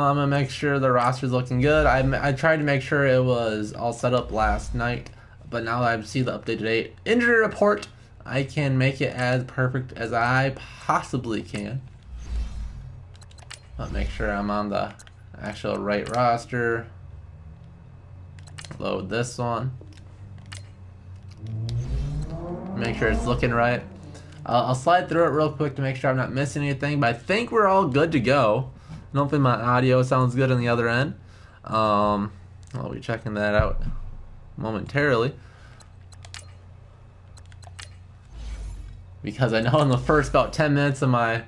I'm gonna make sure the roster's looking good. I tried to make sure it was all set up last night, but now that I see the updated date injury report, I can make it as perfect as I possibly can. But make sure I'm on the actual right roster. Load this one. Make sure it's looking right. I'll slide through it real quick to make sure I'm not missing anything, but I think we're all good to go. Hopefully my audio sounds good on the other end. I'll be checking that out momentarily. Because I know in the first about 10 minutes of my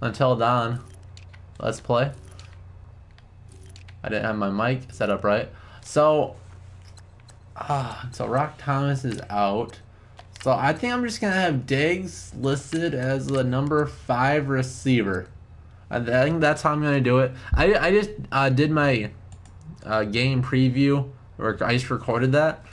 Until Dawn Let's Play, I didn't have my mic set up right. So Rock Thomas is out. So I think I'm just going to have Diggs listed as the number 5 receiver. I think that's how I'm going to do it. I just did my game preview, or I just recorded that.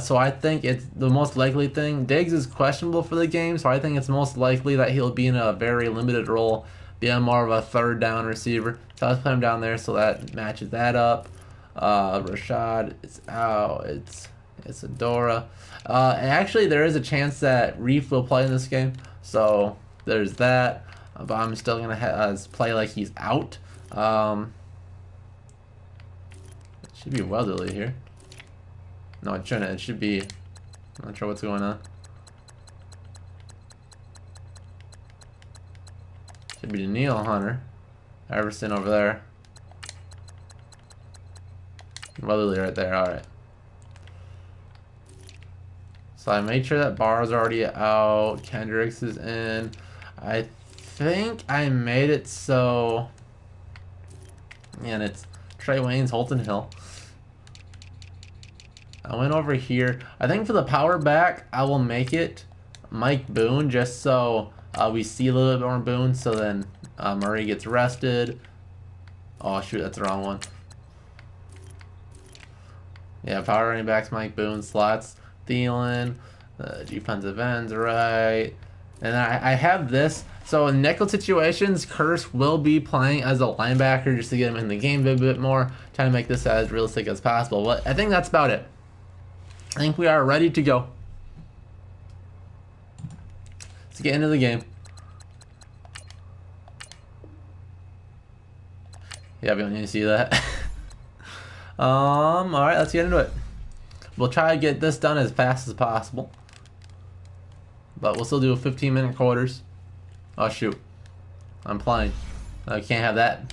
So I think it's the most likely thing. Diggs is questionable for the game, so I think it's most likely that he'll be in a very limited role, be a more of a third down receiver. So I'll put him down there so that matches that up. Rashad is out. It's Adora. And actually, there is a chance that Reef will play in this game, so there's that. But I'm still gonna play like he's out. It should be Weatherly here. No, it shouldn't. It should be. I'm not sure what's going on. Should be Daniil Hunter. Everson over there. Weatherly right there. All right. So I made sure that Barr's already out. Kendricks is in. I think I made it so. And it's Trey Waynes, Holton Hill. I went over here. I think for the power back, I will make it Mike Boone, just so we see a little bit more Boone. So then Murray gets rested. Oh shoot, that's the wrong one. Yeah, power running backs Mike Boone, slots Thielen, defensive ends right. And I have this. So in nickel situations, Curse will be playing as a linebacker just to get him in the game a bit more. Trying to make this as realistic as possible. But I think that's about it. I think we are ready to go. Let's get into the game. Yeah, we don't need to see that. Alright, let's get into it. We'll try to get this done as fast as possible. But we'll still do 15-minute quarters. Oh shoot. I'm playing. I can't have that.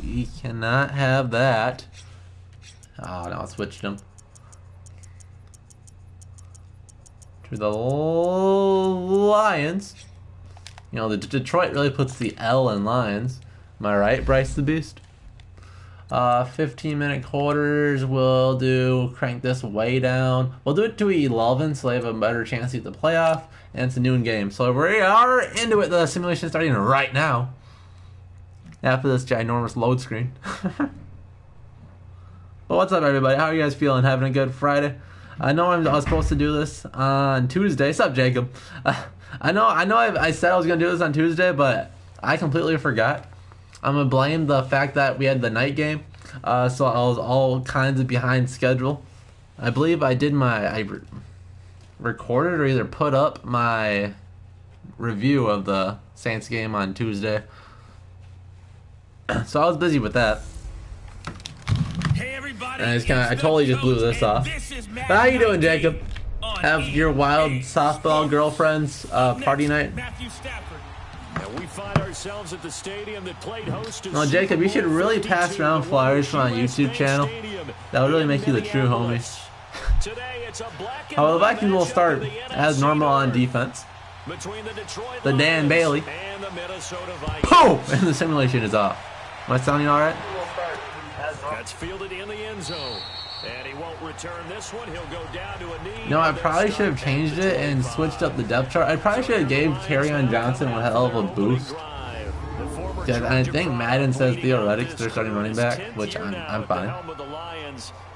We cannot have that. Oh, no, I switched them. To the Lions. You know, the Detroit really puts the L in Lions. Am I right, Bryce the Beast? 15-minute quarters. We'll crank this way down. We'll do it to 11 so they have a better chance to get the playoff. And it's a noon game. So we are into it. The simulation is starting right now. After this ginormous load screen. Well, what's up, everybody? How are you guys feeling? Having a good Friday? I know I was supposed to do this on Tuesday. What's up, Jacob? I know I said I was going to do this on Tuesday, but I completely forgot. I'm going to blame the fact that we had the night game. So I was all kinds of behind schedule. I believe I did I recorded or either put up my review of the Saints game on Tuesday. So I was busy with that. And I totally just blew this off. But how you doing, Jacob? Have your wild softball girlfriend's party night? Well, Jacob, you should really pass around flyers from my YouTube channel. That would really make you the true homie. The Vikings will start as normal on defense. The Dan Bailey. Boom! And the simulation is off. Am I sounding alright? That's fielded in the end zone. And he won't return this one. He'll go down to a knee. No, I probably should have changed it and switched up the depth chart. I probably should have gave Kerryon Johnson a hell of a boost. I think Madden says theoretics they're starting running back, which I'm fine.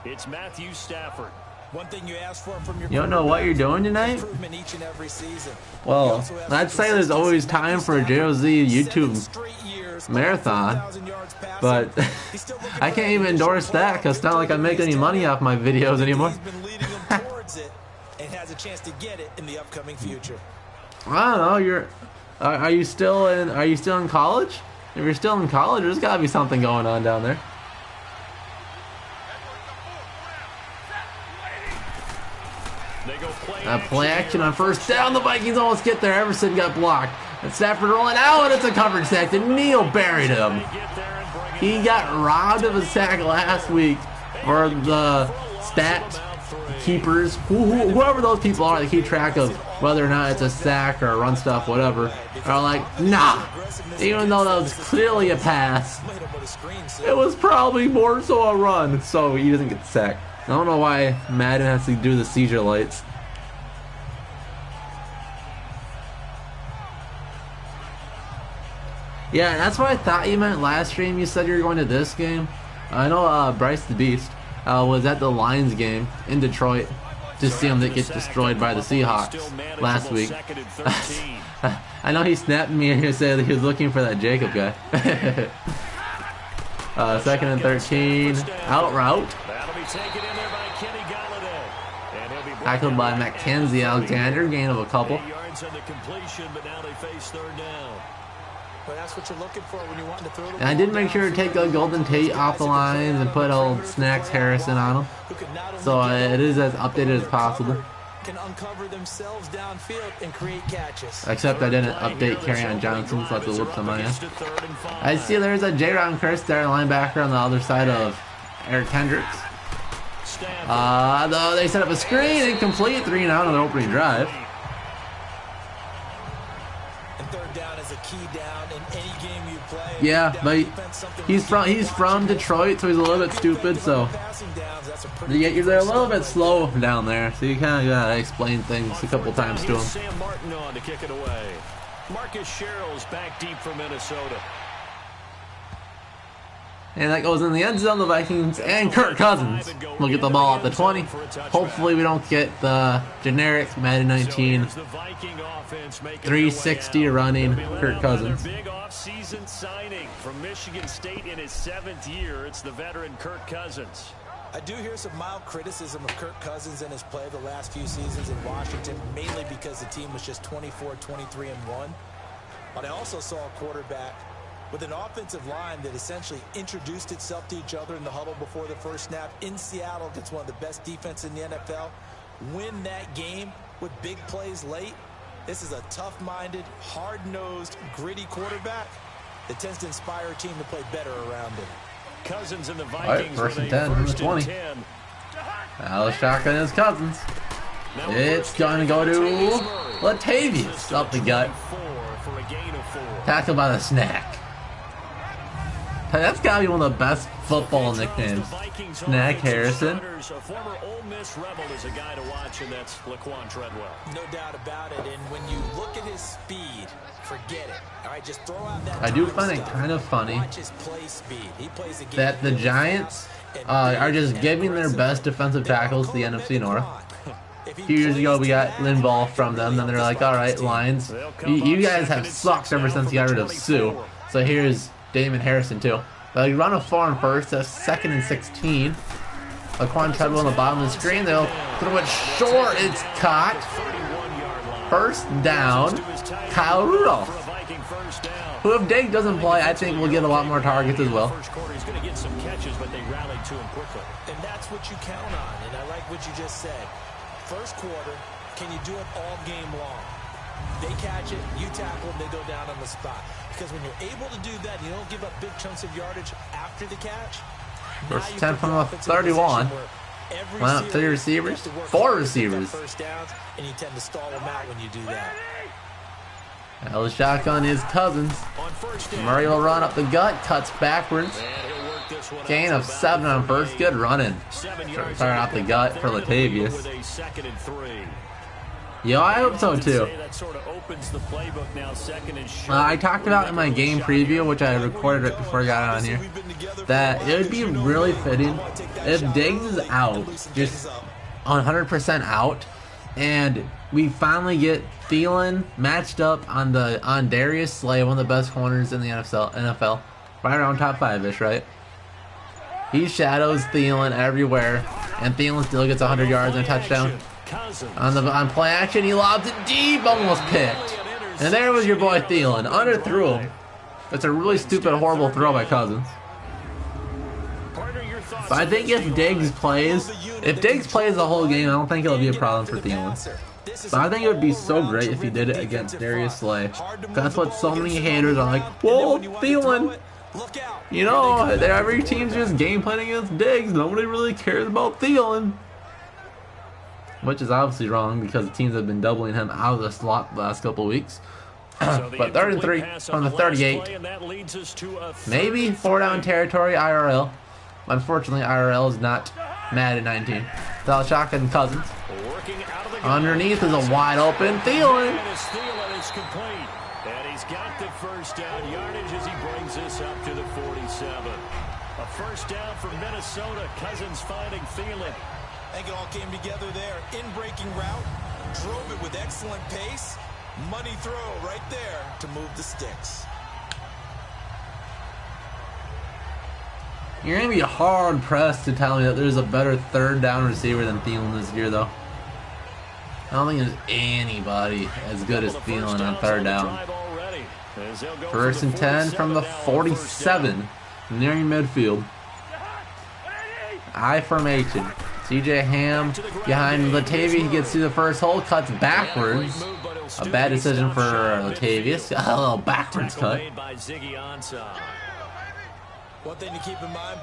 It's Matthew Stafford. One thing you ask for from your You don't know what you're doing tonight? Well, I'd say there's always time for a JOZ YouTube marathon. But I can't even endorse that because it's not like I make any money off my videos anymore. I don't know. Are you still in college? If you're still in college, there's got to be something going on down there. Play action on first down. The Vikings almost get there. Everson got blocked. And Stafford rolling out, and it's a coverage sack. And Neal buried him. He got robbed of a sack last week. Or the stat keepers, whoever those people are that keep track of whether or not it's a sack or a run stuff, whatever, are like, nah. Even though that was clearly a pass, it was probably more so a run. So he doesn't get sacked. I don't know why Madden has to do the seizure lights. Yeah, that's what I thought you meant last stream. You said you were going to this game. I know Bryce the Beast was at the Lions game in Detroit to see him get destroyed by the Seahawks last week. I know he snapped me and he said that he was looking for that Jacob guy. 2nd and 13. Out route. Tackled by Mackenzie Alexander. Gain of a couple. And I did make sure to take Golden Tate off the lines and put old Snacks Harrison on him. So it is as updated as possible. Except I didn't update Kerryon Johnson, so I have to look somebody else. I see there's a J-Ron Curse there, linebacker on the other side of Eric Hendricks. Though they set up a screen, incomplete, 3 and out on the opening drive. Yeah, but he's from Detroit, so he's a little bit stupid. So they're a little bit slow down there, so you kind of gotta explain things a couple times to him. Sam Martin on to kick it away. Marcus Sherrill's back deep for Minnesota. And that goes in the end zone. The Vikings and Kirk Cousins will get the ball at the 20. Hopefully we don't get the generic Madden 19 360 running Kirk Cousins. Big off-season signing from Michigan State in his 7th year. It's the veteran Kirk Cousins. I do hear some mild criticism of Kirk Cousins and his play the last few seasons in Washington, mainly because the team was just 24, 23, and 1. But I also saw a quarterback with an offensive line that essentially introduced itself to each other in the huddle before the first snap in Seattle against one of the best defenses in the NFL. Win that game with big plays late. This is a tough-minded, hard-nosed, gritty quarterback that tends to inspire a team to play better around him. Cousins and the Alright, Vikings 1st and 10 from the 20. Now the shotgun is Cousins. It's going to go to Latavius up the gut. Tackled by the Snack. That's got to be one of the best football nicknames. Snack Harrison. A former Ole Miss Rebel is a guy to watch, and that's Laquan Treadwell. No doubt about it. And when you look at his speed, forget it. All right, just throw out that. I do find it kind of funny that the Giants are just giving their best defensive tackles to the NFC North. A few years ago, we got Linval from them. Then they're like, all right, Lions, you guys have sucked ever since you got rid of Sue. So here's Damon Harrison too. They run a 4 and first, that's 2nd and 16. Laquan Treadwell on the bottom of the screen. They'll throw it short. It's caught. 1st down. Kyle Rudolph, who if Diggs doesn't play, I think will get a lot more targets as well. He's going to get some catches, but they rallied to him quickly. And that's what you count on. And I like what you just said. First quarter, can you do it all game long? They catch it, you tackle them, they go down on the spot. Because when you're able to do that, you don't give up big chunks of yardage after the catch. 1st 10 from the 31. Went up 3 receivers, 4 receivers. First downs, and you tend to stall them out when you do that. Now the shotgun is Cousins. Murray will run up the gut, cuts backwards. Gain of 7 on first. Good running. Start out the gut for Latavius. Yo, I hope so too. I talked about in my game preview, which I recorded right before I got on here, that it would be really fitting if Diggs is out, just 100% out, and we finally get Thielen matched up on Darius Slay, one of the best corners in the NFL. Right around top 5-ish, right? He shadows Thielen everywhere, and Thielen still gets 100 yards and a touchdown. On play action, he lobs it deep, almost picked. And there was your boy Thielen, underthrew him. That's a really stupid, horrible throw by Cousins. But I think if Diggs plays the whole game, I don't think it'll be a problem for Thielen. But I think it would be so great if he did it against Darius Slay. That's what so many haters are like, whoa, Thielen. You know, every team's just game planning against Diggs. Nobody really cares about Thielen. Which is obviously wrong because the teams have been doubling him out of the slot the last couple of weeks. But 3rd and 3 from the 38. Maybe 4-down territory IRL. Unfortunately, IRL is not Madden 19. Without shotgun Cousins. Underneath is a wide open Thielen. And he's got the first down yardage as he brings this up to the 47. A first down for Minnesota. Cousins finding Thielen. I think it all came together there. In-breaking route. Drove it with excellent pace. Money throw right there to move the sticks. You're going to be hard-pressed to tell me that there's a better 3rd down receiver than Thielen this year, though. I don't think there's anybody as good as Thielen on 3rd down. 1st and 10 from the 47, nearing midfield. I formation. CJ Ham behind Latavius. He gets through the first hole, cuts backwards. A bad decision for Latavius. A little backwards cut.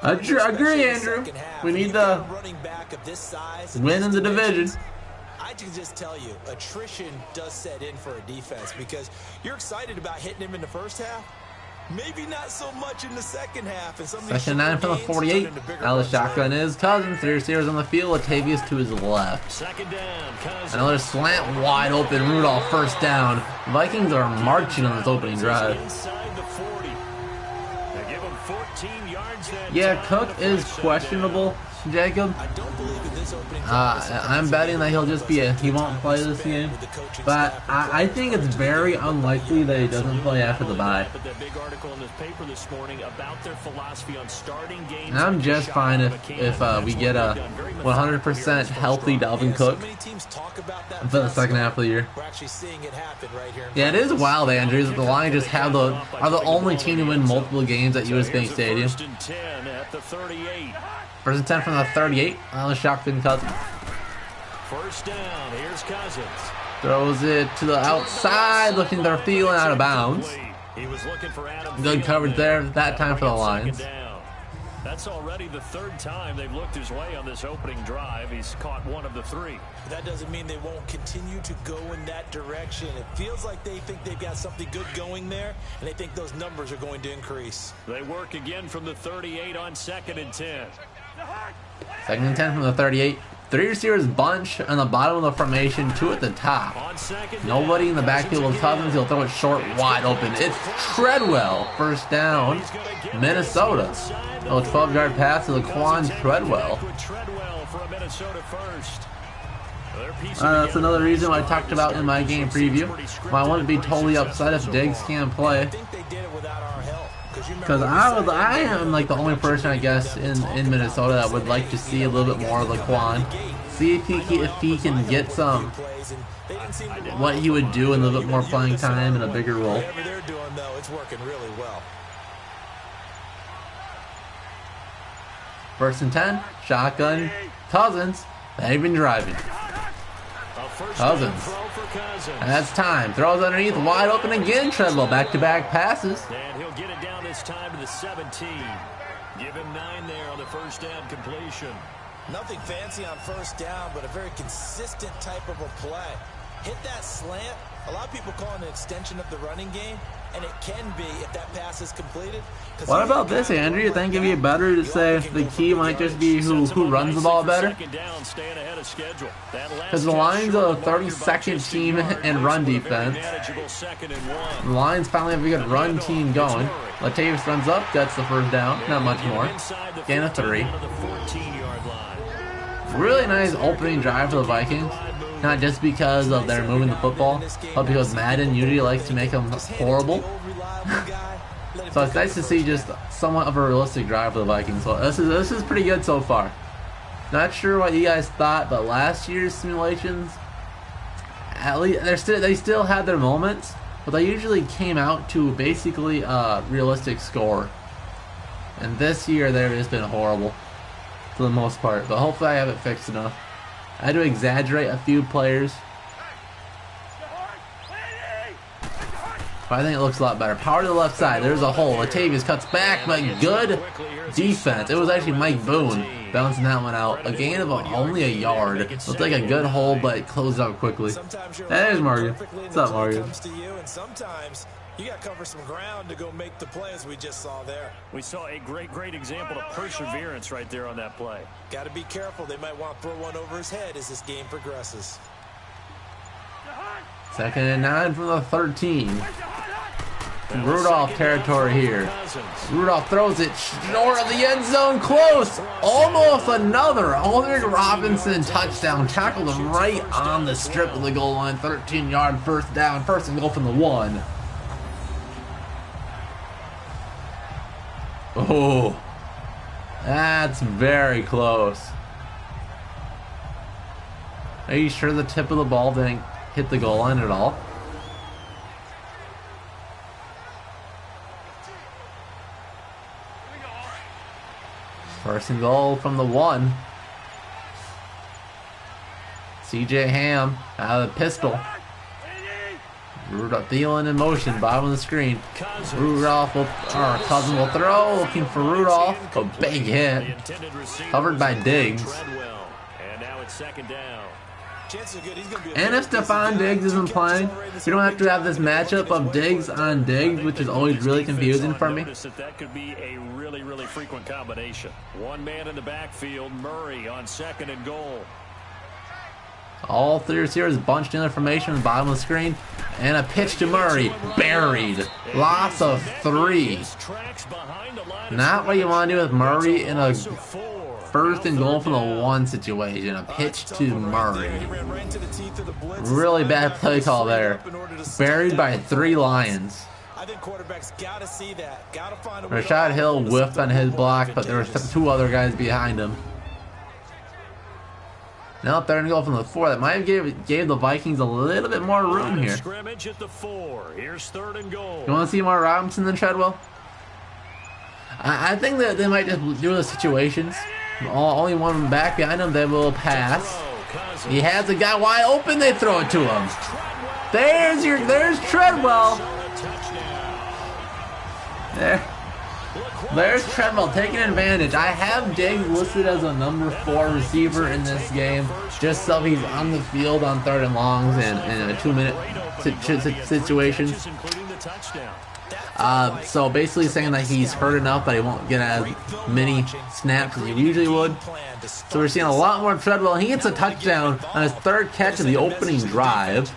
Agree, Andrew. We need the win in the division. I can just tell you, attrition does set in for a defense because you're excited about hitting him in the first half. Maybe not so much in the second half. And Second 9 from the 48. Alice shotgun is Cousins. 3 receivers on the field. Latavius to his left. Another slant wide open. Rudolph 1st down. Vikings are marching on this opening drive. Yeah, Cook is questionable, Jacob. I'm betting that he'll just be he won't play this game, but I think it's very unlikely that he doesn't play after the bye. And I'm just fine if we get a 100% healthy Dalvin Cook for the second half of the year. Yeah, it is wild, Andrew, that the Lions just are the only team to win multiple games at US Bank Stadium. 1st and 10 from the 38 on the shotgun Cousins. First down, here's Cousins. Throws it to the outside, looking for Thielen out of bounds. Good coverage there, that time for the Lions. That's already the 3rd time they've looked his way on this opening drive. He's caught 1 of the 3. That doesn't mean they won't continue to go in that direction. It feels like they think they've got something good going there, and they think those numbers are going to increase. They work again from the 38 on 2nd and 10. 2nd and 10 from the 38. 3 receivers bunch on the bottom of the formation, 2 at the top. Nobody in the backfield with Cousins. He'll throw it short, wide open. It's Treadwell. 1st down, Minnesota. Oh, 12-yard pass to Laquan Treadwell. That's another reason why I talked about in my game preview. I wouldn't be totally upset if Diggs can't play. Because I am like the only person, I guess, in Minnesota that would like to see a little bit more of Laquan. See if he can get some what he would do in a little bit more playing time and a bigger role. First and 10, shotgun, Cousins. They've been driving. Cousins. That's time. Throws underneath, wide open again. Treadwell back-to-back passes. And he'll get it down this time to the 17. Give him 9 there on the first down completion. Nothing fancy on first down, but a very consistent type of a play. Hit that slant. A lot of people call it an extension of the running game, and it can be if that pass is completed. What about this, Andrew? You think it'd be better to say the key might just be who runs the ball better? Because the Lions are the 32nd team in run defense. The Lions finally have a good run team going. Latavius runs up, gets the first down. Not much more. Gain of 3. Really nice opening drive for the Vikings. not just because of they're moving the football, but because Madden usually likes to make them horrible. So it's nice to see just somewhat of a realistic drive for the Vikings. So this is pretty good so far. Not sure what you guys thought, but last year's simulations, at least they still had their moments, but they usually came out to basically a realistic score. And this year they've just been horrible for the most part. But hopefully I have it fixed enough. I had to exaggerate a few players, but I think it looks a lot better. Power to the left side. There's a hole. Latavius cuts back, but good defense. It was actually Mike Boone bouncing that one out. A gain of only a yard. Looked like a good hole, but it closed out quickly. There's Morgan. What's up, Morgan? You got to cover some ground to go make the play, as we just saw there. We saw a great example of perseverance right there on that play. Got to be careful. They might want to throw one over his head as this game progresses. 2nd and 9 from the 13. Rudolph territory here. Rudolph throws it short of the end zone, close. Almost another Aldridge Robinson touchdown. Tackled him right on the strip of the goal line. 13-yard first down. First and goal from the 1. Oh, that's very close. Are you sure the tip of the ball didn't hit the goal line at all? First and goal from the 1. CJ Ham out of the pistol. Rudolph Thielen in motion, bottom of the screen. Cousin will throw, looking for Rudolph. A big hit. Covered by Diggs. And now it's 2nd down. And if Stephon Diggs isn't playing, you don't have to have this matchup of Diggs on Diggs, which is always really confusing for me. That could be a really frequent combination. One man in the backfield, Murray on 2nd and goal. All 3 receivers bunched in formation on the bottom of the screen. And a pitch to Murray. Buried. Loss of 3. Not what you want to do with Murray in a 1st and goal from the 1 situation. A pitch to Murray. Really bad play call there. Buried by 3 Lions. Rashad Hill whiffed on his block, but there were 2 other guys behind him. Now 3rd and goal from the 4. That might have gave the Vikings a little bit more room here. Scrimmage at the 4. Here's 3rd and goal. You want to see more Robinson than Treadwell? I think that they might just do the situations. Only one back behind him, they will pass. He has a guy wide open, they throw it to him. There's Treadwell. There's Treadwell taking advantage. I have Diggs listed as a number 4 receiver in this game, just so he's on the field on 3rd and longs and in a 2-minute situations. So basically saying that he's hurt enough that he won't get as many snaps as he usually would. So we're seeing a lot more Treadwell. He gets a touchdown on his 3rd catch of the opening drive.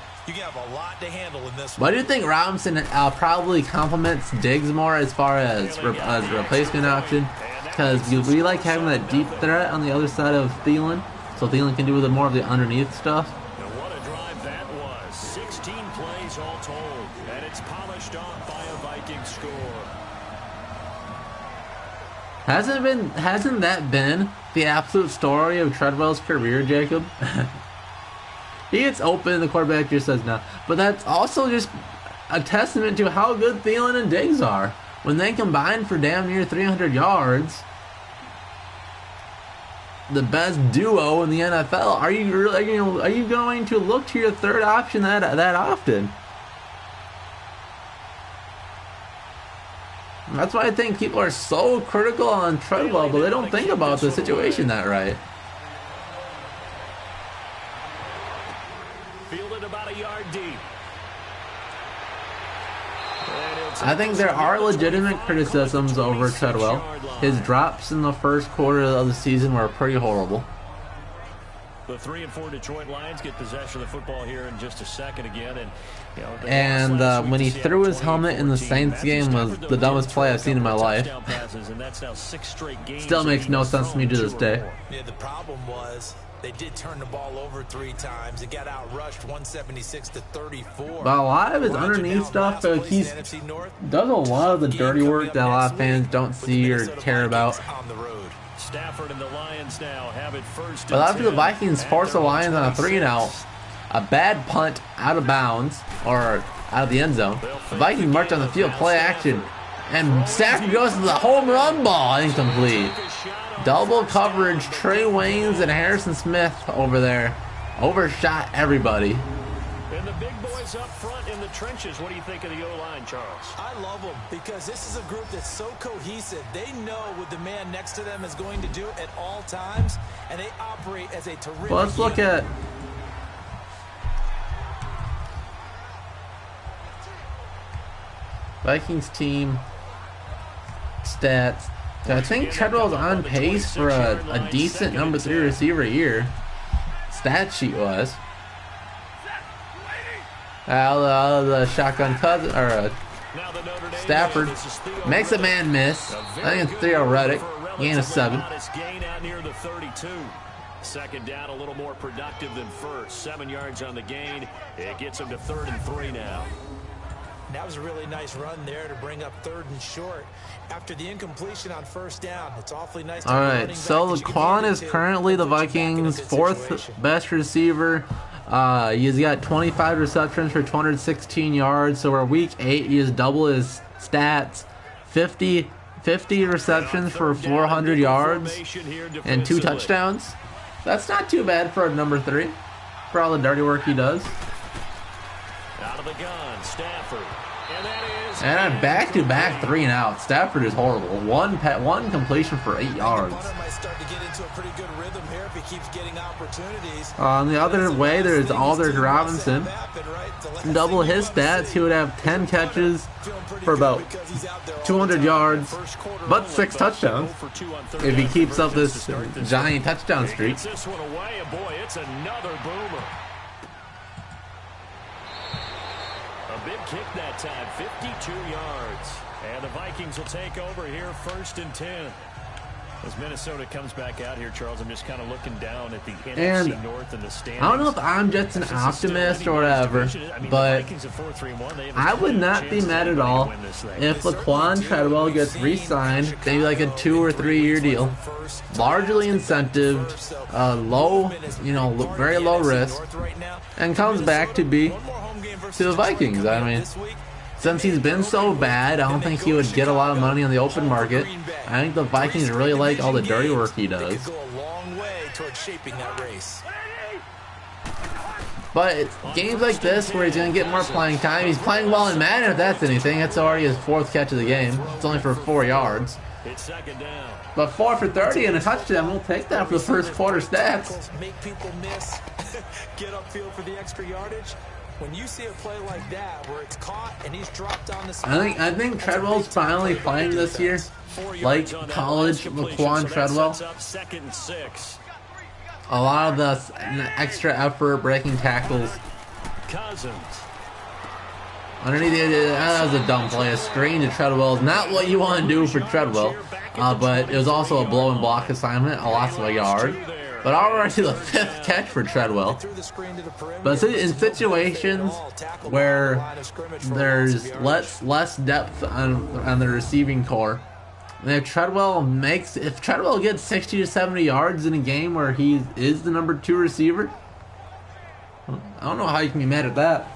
Why do you think Robinson probably complements Diggs more as far as replacement option? Because we like having that deep threat on the other side of Thielen, so Thielen can do more of the underneath stuff. And what a drive that was. 16 plays all told, and it's polished off by a Viking score. Hasn't that been the absolute story of Treadwell's career, Jacob? He gets open, the quarterback just says no. But that's also just a testament to how good Thielen and Diggs are. When they combine for damn near 300 yards, the best duo in the NFL, are you going to look to your 3rd option that often? That's why I think people are so critical on Treadwell, but they don't think about the situation that right. Fielded about a yard deep. I think there are legitimate criticisms over Treadwell. His drops in the 1st quarter of the season were pretty horrible. The 3-4 Detroit Lions get possession of the football here in just a second again, and when he threw his helmet in the Saints game was the dumbest play I've seen in my life. Still makes no sense to me to this day. Yeah, the problem was They did turn the ball over 3 times. It got outrushed 176-34. But a lot of his underneath stuff, he does a lot of the dirty work that a lot of fans don't see or care about. Stafford and the Lions now have it first. But after the Vikings force the Lions on a 3-and-out, a bad punt out of bounds or out of the end zone, the Vikings march on the field, play action, and Stafford goes to the home run ball, incomplete. Double coverage, Trey Waynes and Harrison Smith over there. Overshot everybody. And the big boys up front in the trenches. What do you think of the O-line, Charles? I love them because this is a group that's so cohesive. They know what the man next to them is going to do at all times, and they operate as a terrific Well, let's look at Vikings team stats. So I think Treadwell's on pace for a decent number 3 receiver year. Stat sheet was. The shotgun cousin or Stafford makes a man miss. I think it's Theo Reddick. Gain of 7. Second down, a little more productive than first. 7 yards on the gain. It gets him to 3rd and 3 now. That was a really nice run there to bring up 3rd and short. After the incompletion on 1st down, it's awfully nice. All right, so Laquan is currently the Vikings' 4th best receiver. He's got 25 receptions for 216 yards. So we're week 8. He has double his stats. 50 receptions for 400 yards and 2 touchdowns. That's not too bad for a number 3 for all the dirty work he does. Out of the gun, Stafford. And a back-to-back 3-and-out. Stafford is horrible. One completion for 8 yards. On the other way, there's Aldridge Robinson. Double his stats, he would have 10 catches for about 200 yards, but 6 touchdowns if he keeps up this giant touchdown streak. This one away, and boy, it's another boomer. A big kick that time, 52 yards. And the Vikings will take over here, 1st and 10. As Minnesota comes back out here, Charles, I'm just kind of looking down at the NFC North and the standings. I don't know if I'm just an optimist or whatever, but I would not be mad at all if Laquan Treadwell gets re-signed, maybe like a 2 or 3 year deal, largely incentived, low, very low risk, and comes back to be to the Vikings. I mean, since he's been so bad, I don't think he would get a lot of money on the open market. I think the Vikings really like all the dirty work he does. But games like this where he's going to get more playing time, he's playing well in Madden if that's anything. That's already his 4th catch of the game. It's only for 4 yards. But 4 for 30 and a touchdown, we'll take that for the first quarter stats. Make people miss, get upfield for the extra yardage. When you see a play like that where it's caught and he's dropped on the spot, I think Treadwell's finally playing this year like college Laquan Treadwell. A lot of the extra effort breaking tackles. Underneath that was a dumb play. A screen to Treadwell is not what you want to do for Treadwell, but it was also a blow and block assignment, a loss of a yard. But already the 5th catch for Treadwell. But in situations where there's less depth on the receiving core, and if Treadwell gets 60 to 70 yards in a game where he is the number 2 receiver, I don't know how you can be mad at that.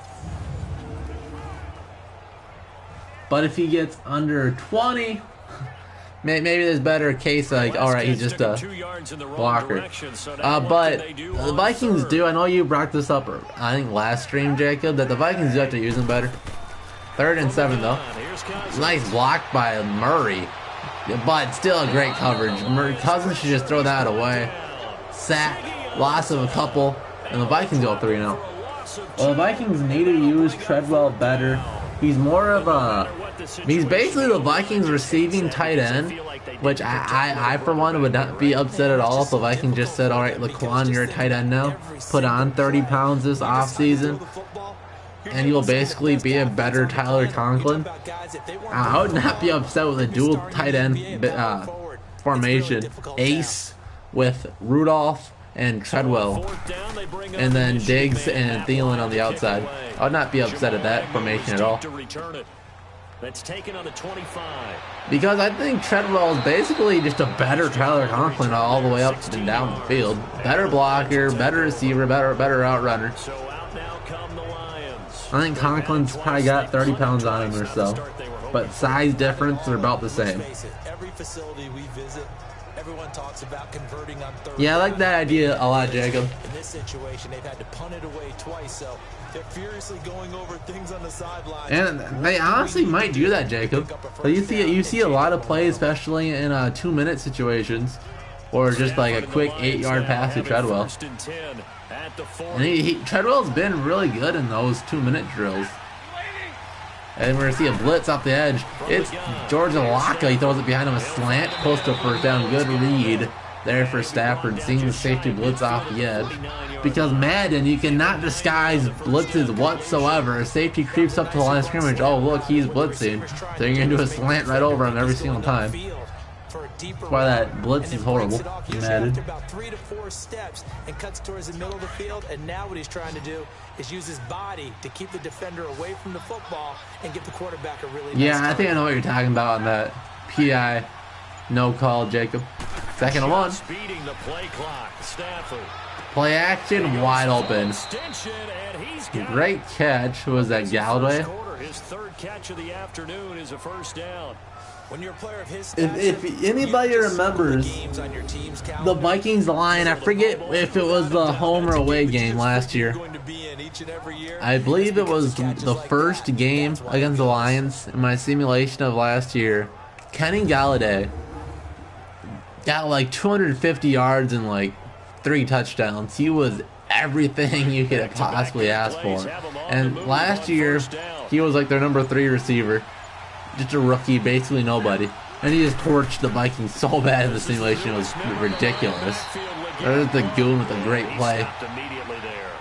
But if he gets under 20, maybe there's better case like, all right, he's just a blocker. But the Vikings do, I know you brought this up, I think last stream, Jacob, that the Vikings do have to use him better. 3rd and 7, though. Nice block by Murray. But still a great coverage. Cousins should just throw that away. Sack, loss of a couple, and the Vikings go 3-0. Well, the Vikings need to use Treadwell better. He's more of a... He's basically the Vikings receiving tight end, which I for one would not be upset at all if the Vikings just said, all right, Laquan, you're a tight end now. Put on 30 pounds this offseason, and you'll basically be a better Tyler Conklin. I would not be upset with a dual tight end formation. Ace with Rudolph and Treadwell, and then Diggs and Thielen on the outside. I would not be upset at that formation at all. That's taken on the 25. Because I think Treadwell is basically just a better Tyler Conklin all the way up and down the field. Better blocker, better receiver, better route runner. So out now come the Lions. I think Conklin's probably got 30 pounds on him or so. But size difference, they're about the same. Every facility we visit, everyone talks about converting on third. Yeah, I like that idea a lot, Jacob. In this situation, they've had to punt it away twice, so they're furiously going over things on the sidelines. And they honestly might do that, Jacob. So you see a lot of plays, especially in 2-minute situations, or just like a quick 8-yard pass to Treadwell. And Treadwell's been really good in those 2-minute drills. And we're going to see a blitz off the edge. It's George Alaka. He throws it behind him, a slant, close to a first down. Good read there for Stafford, seeing the safety blitz off the edge. Because Madden, you cannot disguise blitzes whatsoever. A safety creeps up to the line of scrimmage. Oh, look, he's blitzing. So you're going to do a slant right over him every single time. That's why that blitz is horrible. Madden. About 3 to 4 steps and cuts towards the middle of the field. And now what he's trying to do is use his body to keep the defender away from the football and get the quarterback a really nice I think I know what you're talking about on that PI no call, Jacob. 2nd and 1. Speeding the play clock. Stafford. Play action, wide open. Great catch. Who was that, Galloway? His 3rd catch of the afternoon is a first down. When you're a player of his if anybody remembers the Vikings line, I forget if it was the home or away game last year. I believe it was the first game against the Lions in my simulation of last year. Kenny Galladay got like 250 yards and like 3 touchdowns. He was everything you could possibly ask for. And last year, he was like their number 3 receiver. Just a rookie, basically nobody. And he just torched the Vikings so bad in the simulation, it was ridiculous. There's the goon with a great play.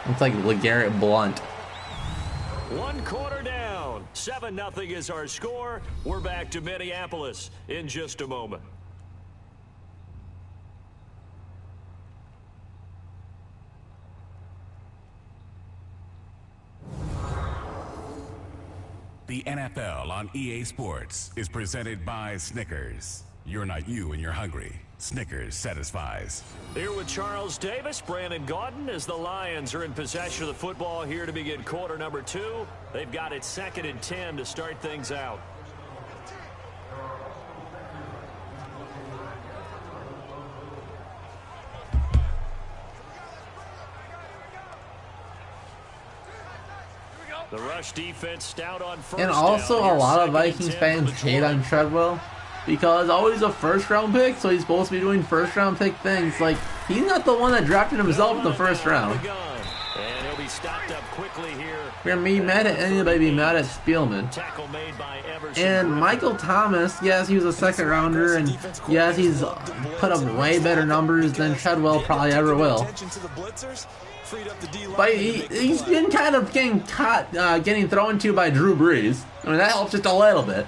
It's like LeGarrette Blount. 1 quarter down. 7-0 is our score. We're back to Minneapolis in just a moment. The NFL on EA Sports is presented by Snickers. You're not you when you're hungry. Snickers satisfies. Here with Charles Davis, Brandon Gaudin, as the Lions are in possession of the football here to begin quarter number 2. They've got it 2nd and 10 to start things out. The rush defense stout on first and also down. A lot of Vikings fans hate on Treadwell because always a first-round pick, so he's supposed to be doing first-round pick things. Like, he's not the one that drafted himself in the first round. And he'll be stopped up quickly here. We're going to be mad at anybody, be mad at Spielman. Tackle made by And Michael Thomas, yes, he was a 2nd rounder, and yes, he's put up way better numbers than Treadwell probably ever will. But he's been kind of getting caught, getting thrown to by Drew Brees. I mean, that helps just a little bit.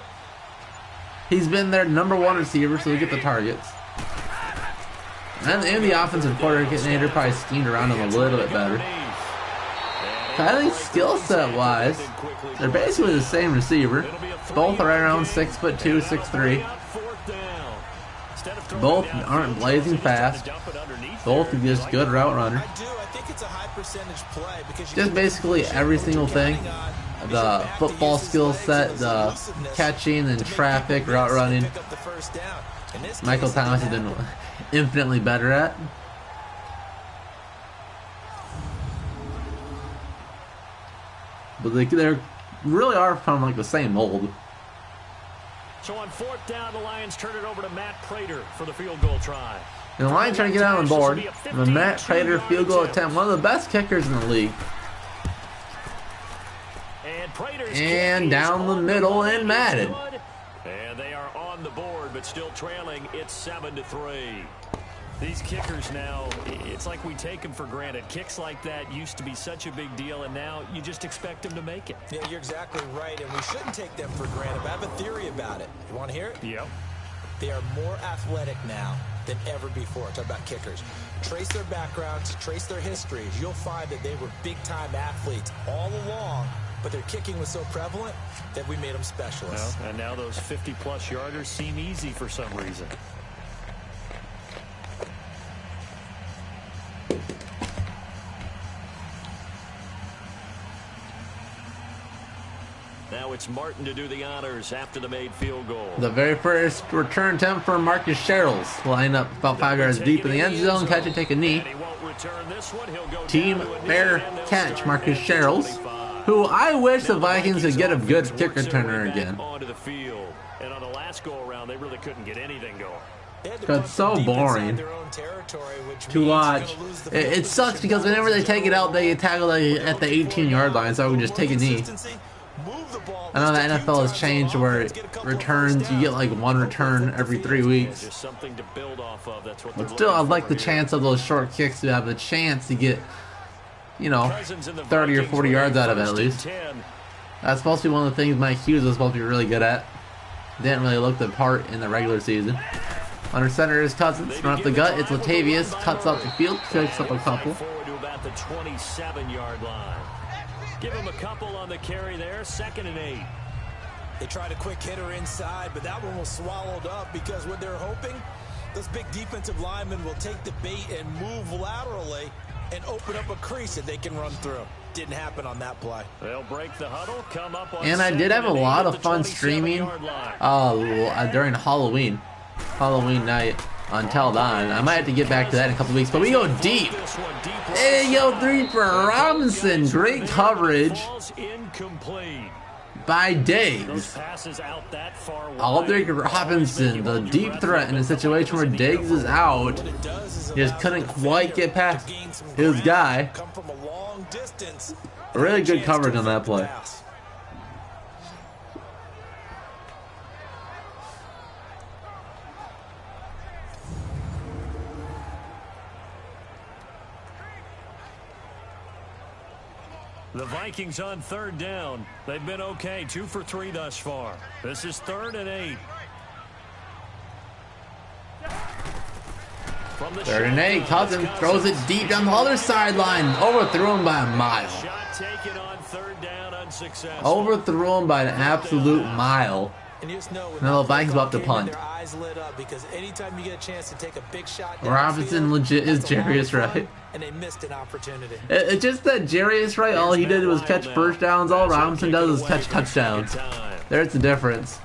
He's been their number 1 receiver, so they get the targets. And the offensive coordinator probably schemed around him a little bit better. I think skill set wise, they're basically the same receiver. Both are around 6'2", 6'3". Both aren't blazing fast. Both are just good route runner. Just basically every single thing. The football skill set, the catching and traffic, route running. Michael Thomas has been infinitely better at. But they really are from like the same mold. So on 4th down, the Lions turn it over to Matt Prater for the field goal try. And the Lions trying to get out on the board. The Matt Prater field goal attempt, one of the best kickers in the league. And down the middle in Madden. And they are on the board, but still trailing. It's 7-3. These kickers now, it's like we take them for granted. Kicks like that used to be such a big deal, and now you just expect them to make it. Yeah, you're exactly right, and we shouldn't take them for granted. But I have a theory about it. You want to hear it? Yep. They are more athletic now than ever before. Talk about kickers. Trace their backgrounds, trace their histories. You'll find that they were big-time athletes all along, but their kicking was so prevalent that we made them specialists. Well, and now those 50-plus yarders seem easy for some reason. Now it's Martin to do the honors after the made field goal. The very first return attempt for Marcus Sherrills. Line up about 5 yards deep in the end zone. Catch it, take a knee. Team fair catch, Marcus Sherrills, who I wish the Vikings could get a good kick returner again. And on the last go-around, they really couldn't get anything going. It's so boring to watch. It sucks because whenever they take it out, they tackle at the 18-yard line, so I would just take a knee. I know the NFL has changed where returns, you get like one return every 3 weeks. But still, I'd like the chance of those short kicks to have a chance to get, you know, 30 or 40 yards out of it at least. That's supposed to be one of the things Mike Hughes was supposed to be really good at. Didn't really look the part in the regular season. Under center is Cousins. Run up the gut. It's Latavius. Cuts up the field. Picks up a couple. The 27-yard line. Give him a couple on the carry there. 2nd and 8. They tried a quick hitter inside, but that one was swallowed up because what they're hoping, those big defensive linemen will take the bait and move laterally and open up a crease that they can run through. Didn't happen on that play. They'll break the huddle, come up on. And I did have a lot of fun streaming during Halloween night on Teledon. I might have to get back to that in a couple weeks, but we go deep. Hey, yo, 3 for Robinson. Great coverage by Diggs. Aldrich Robinson, the deep threat in a situation where Diggs is out. He just couldn't quite get past his guy. Really good coverage on that play. The Vikings on 3rd down. They've been okay. 2 for 3 thus far. This is 3rd and 8. 3rd and 8. Cousins throws it deep down the other sideline. Overthrew him by a mile. Shot taken on 3rd down, unsuccessful. Overthrew him by an absolute mile. Now the Vikings will have to punt. Robinson legit is Jarius Wright. And they missed an opportunity. It's just that Jarius Wright, all he did was catch first downs. All Robinson does is catch touchdowns. There's the difference.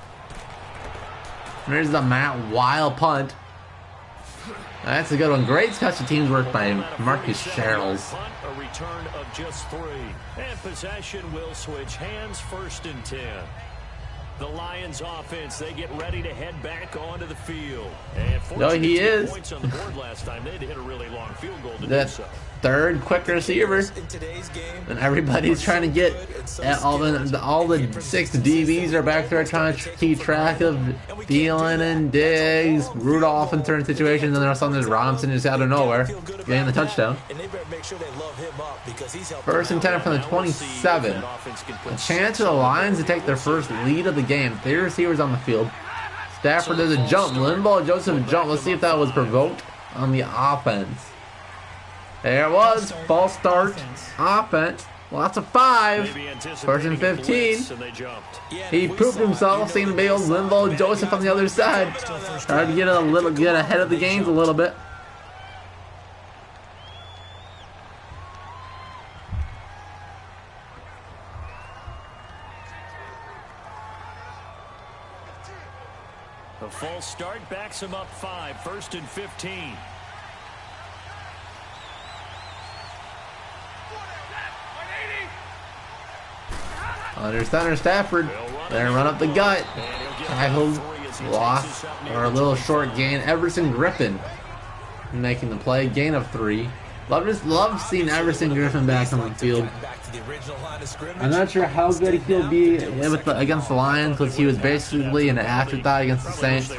There's the Matt Wild punt. That's a good one. Great special teams work by Marcus Sherrills. A return of just 3. And possession will switch hands. 1st and 10. The Lions offense, they get ready to head back onto the field. And no, he is. Points on the board last time. They hit a really long field goal to The do so. 3rd quick receiver. And everybody's trying to get all the 6 DBs are back there trying to keep track of Thielen and Diggs, Rudolph in certain situations, and there's something Robinson just out of nowhere getting the touchdown. 1st and 10 from the 27. A chance for the Lions to take their first lead of the game. 3 receivers on the field. Stafford does a jump. Linval Joseph jump. Let's see if that was provoked on the offense. There it was. False start. Offense. Lots of 5. 1st and 15. He pooped himself. Seeing big old Linval Joseph on the other side. Tried to get ahead of the games a little bit. The false start backs him up 5. 1st and 15. Under center, Stafford. They're run up the gut. Tackled, lost, or a little short gain. Everson Griffin making the play. Gain of 3. Love seeing Everson Griffin back on the field. I'm not sure how good he'll be against the Lions, because he was basically an afterthought against the Saints.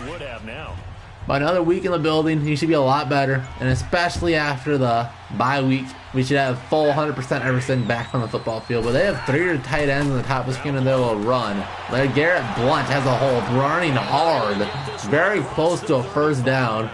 But another week in the building, he should be a lot better. And especially after the bye week, we should have full 100% everything back on the football field. But they have 3 tight ends on the top of the screen and they will run. Garrett Blunt has a hole, running hard, very close to a first down.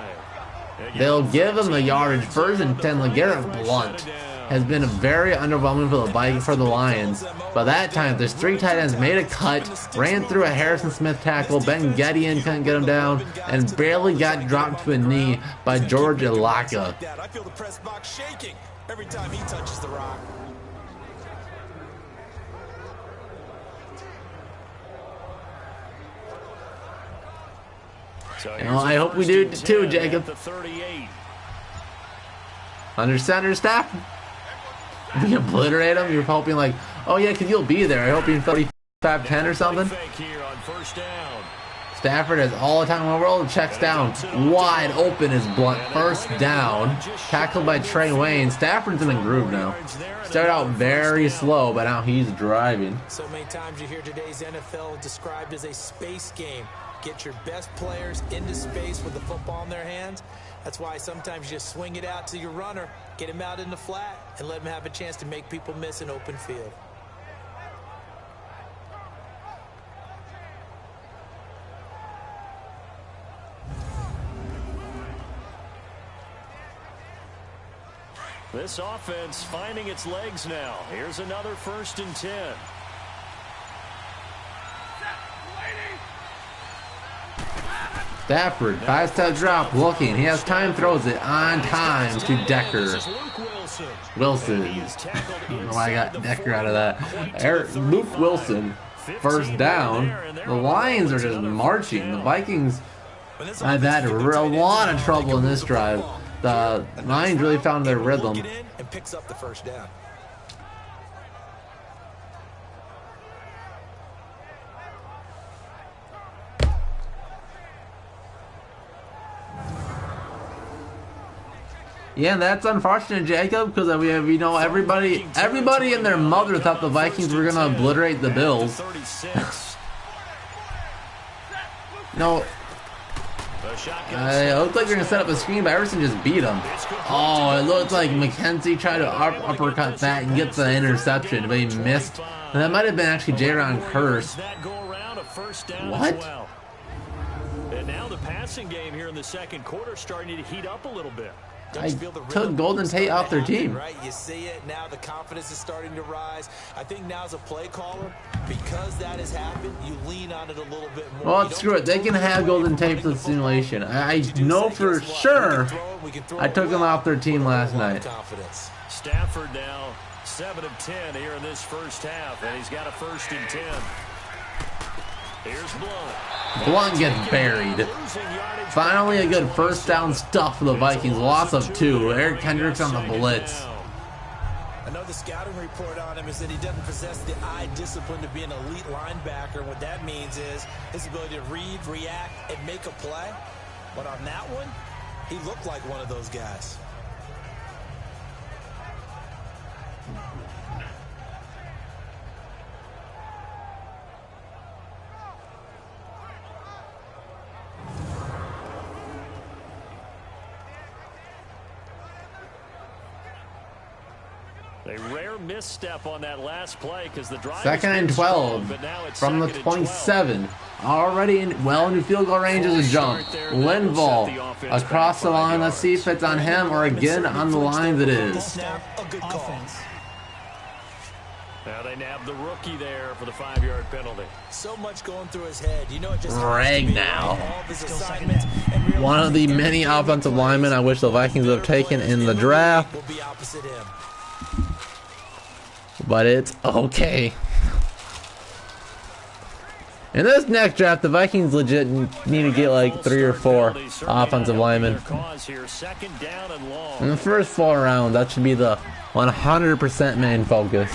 They'll give him the yardage. 1st and 10. LeGarrette Blunt has been very underwhelming for the Lions. But that time, there's 3 tight ends, made a cut, ran through a Harrison Smith tackle. Ben Gedeon couldn't get him down, and barely got dropped to a knee by George Ilaka. I feel the press box shaking every time he touches the rock. I hope we do too, Jacob. Under center, Staff. We obliterate him. You're hoping like, oh yeah, because you'll be there. I hope you're 35-10 or something. Stafford has all the time in the world. Checks down. Wide open is Blunt. 1st down. Tackled by Trey Wayne. Stafford's in the groove now. Started out very slow, but now he's driving. So many times you hear today's NFL described as a space game. Get your best players into space with the football in their hands. That's why sometimes you just swing it out to your runner, get him out in the flat, and let him have a chance to make people miss an open field. This offense finding its legs now. Here's another 1st and 10. Stafford, 5-step drop, looking. He has time, throws it on time to Decker. Wilson. I don't know why I got Decker out of that. Luke Wilson, 1st down. The Lions are just marching. The Vikings have had a lot of trouble in this drive. The Lions really found their rhythm. And picks up the 1st down. Yeah, that's unfortunate, Jacob, because we have, everybody and their mother thought the Vikings were gonna obliterate the Bills. No, it looked like they're gonna set up a screen, but Everson just beat him. Oh, it looked like McKenzie tried to uppercut that and get the interception, but he missed. And that might have been actually Jaron Curse. What? And now the passing game here in the 2nd quarter starting to heat up a little bit. I took Golden Tate off their team. Right, you see it now. The confidence is starting to rise. I think now as a play caller, because that has happened, you lean on it a little bit more. Well, screw it. They can have Golden Tate for the simulation. I know for sure. I took him off their team last night. Stafford now 7 of 10 here in this 1st half, and he's got a 1st and 10. Here's Blunt. Blunt gets buried. Finally a good 1st down stuff for the Vikings. Loss of 2. Eric Kendricks on the blitz. I know the scouting report on him is that he doesn't possess the eye discipline to be an elite linebacker. What that means is his ability to read, react, and make a play. But on that one, he looked like one of those guys. A rare misstep on that last play because the drive 2nd and 12 from the 27. Already well into field goal range as a jump. Linval across the line. Let's see if it's on him or again on the lines it is. Now they nabbed the rookie there for the 5-yard penalty. So much going through his head. You know, it just Ragnow. One of the many offensive linemen I wish the Vikings would have taken in the draft. Will be opposite him. But it's okay. In this next draft, the Vikings legit need to get like 3 or 4 offensive linemen. In the first 4 rounds, that should be the 100% main focus.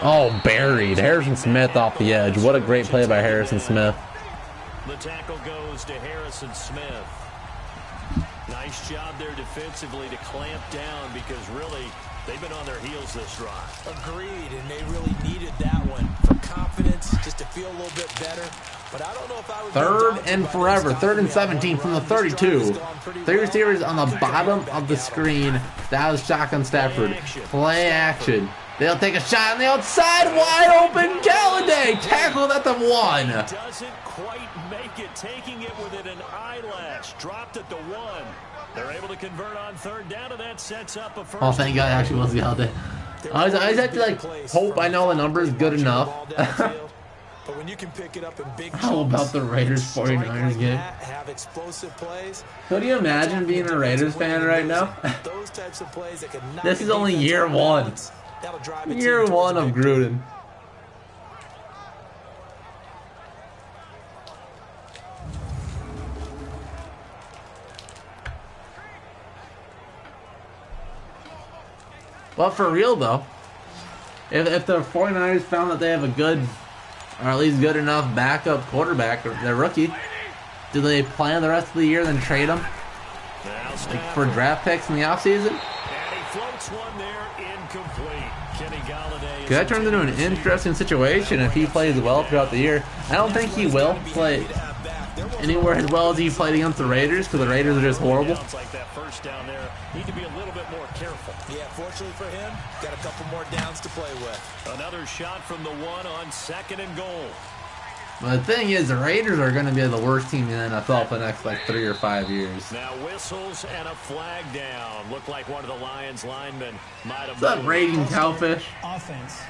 Oh, buried. Harrison Smith off the edge. What a great play by Harrison Smith. The tackle goes to Harrison Smith. Nice job there defensively to clamp down because really they've been on their heels this drive. Agreed, and they really needed that one for confidence, just to feel a little bit better. But I don't know if I would. Third and forever. 3rd and 17 from the 32. 3 receivers on the bottom of the screen. That was shotgun Stafford. Play action. They'll take a shot on the outside. Wide open. Galladay tackled at the 1. Doesn't quite make it. Taking it within an eyelash. Dropped at the 1. They're able to convert on 3rd down, and that sets up a first. Oh, thank God, actually was Galladay. I always have to like hope I know the numbers good enough. But when you can pick it up in big How about the Raiders 49ers game? Have explosive plays. Could you imagine being a Raiders fan right now? This is only year 1. Year 1 of Gruden. But for real though, if the 49ers found that they have a good, or at least good enough backup quarterback, or their rookie, do they plan the rest of the year then trade them like for draft picks in the offseason? And he floats one there, incomplete. Kenny Galladay. That turns into an interesting situation if he plays well throughout the year. I don't think he will play anywhere as well as he played against the Raiders, because the Raiders are just horrible. Like that first down there, need to be a little bit more careful. Yeah, fortunately for him, got a couple more downs to play with. Another shot from the 1 on 2nd and goal. But the thing is, the Raiders are going to be the worst team in the NFL for the next like 3 or 5 years. Now whistles and a flag down. Looked like one of the Lions linemen might have. What's up, raiding cowfish? Offense.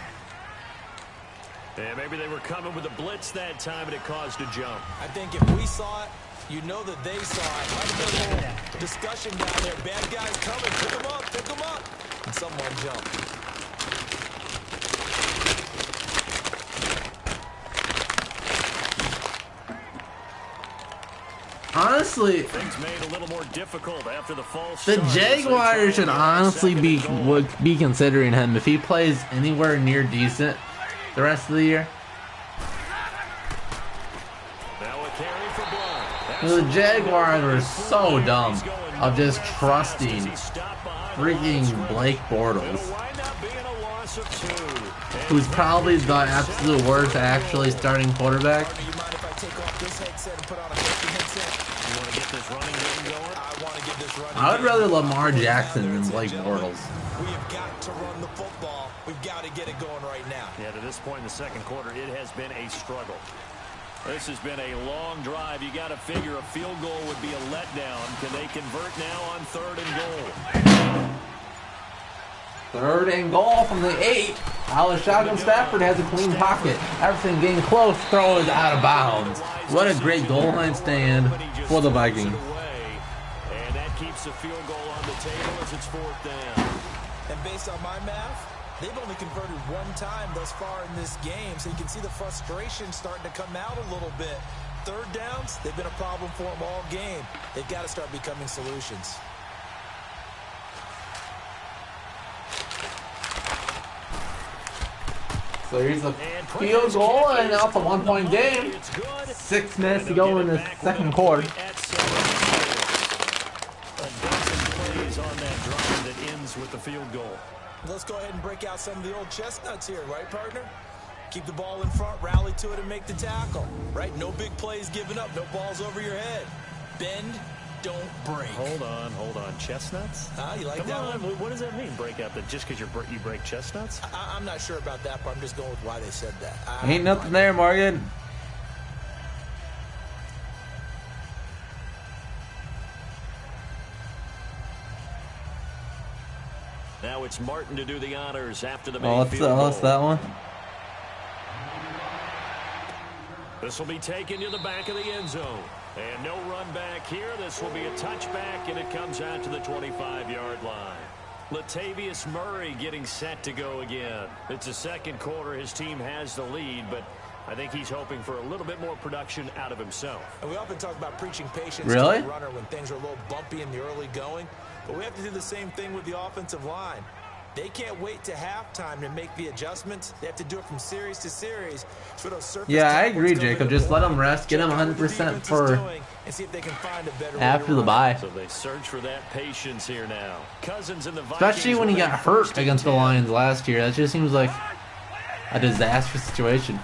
Yeah, maybe they were coming with a blitz that time and it caused a jump. I think if we saw it, you know that they saw it. Might have been a little discussion down there. Bad guys coming. Pick them up. Pick them up. And someone jumped. Honestly, things made a little more difficult after the false the start. Jaguars should honestly would be considering him if he plays anywhere near decent the rest of the year. Now a carry for Blount. The Jaguars were so dumb of just trusting freaking Blake Bortles, who's probably the absolute worst actually starting quarterback. I would rather Lamar Jackson than Blake Bortles. We have got to run the football. We've got to get it going right now. Yeah, to this point in the 2nd quarter, it has been a struggle. This has been a long drive. You got to figure a field goal would be a letdown. Can they convert now on 3rd and goal? 3rd and goal from the 8. Alice Shotgun Stafford has a clean pocket. Everything getting close. Throw is out of bounds. What a great goal line stand for the Vikings. And that keeps the field goal on the table as it's 4th down. And based on my math, they've only converted 1 time thus far in this game, so you can see the frustration starting to come out a little bit. 3rd downs, they've been a problem for them all game. They've got to start becoming solutions. So here's a field goal, and now it's a 1-point game. 6 minutes to go in the 2nd quarter. On that drive that ends with the field goal. Let's go ahead and break out some of the old chestnuts here, right, partner? Keep the ball in front, rally to it, and make the tackle, right? No big plays given up, no balls over your head. Bend, don't break. Hold on. Chestnuts? You like Come that on. one? What does that mean, break out? That just because you break chestnuts? I'm not sure about that, but I'm just going with why they said that. Ain't nothing there, Morgan. Now it's Martin to do the honors after the Oh, what's that one? This will be taken to the back of the end zone. And no run back here. This will be a touchback, and it comes out to the 25-yard line. Latavius Murray getting set to go again. It's the 2nd quarter. His team has the lead, but I think he's hoping for a little bit more production out of himself. And we often talk about preaching patience to the runner when things are a little bumpy in the early going. But we have to do the same thing with the offensive line. They can't wait to halftime to make the adjustments. They have to do it from series to series. So those surface I agree, Jacob. Just let them rest. Get them 100% for after the bye. So they search for that patience here now. Cousins and the Vikings, especially when he got hurt against the Lions last year. That just seems like a disastrous situation.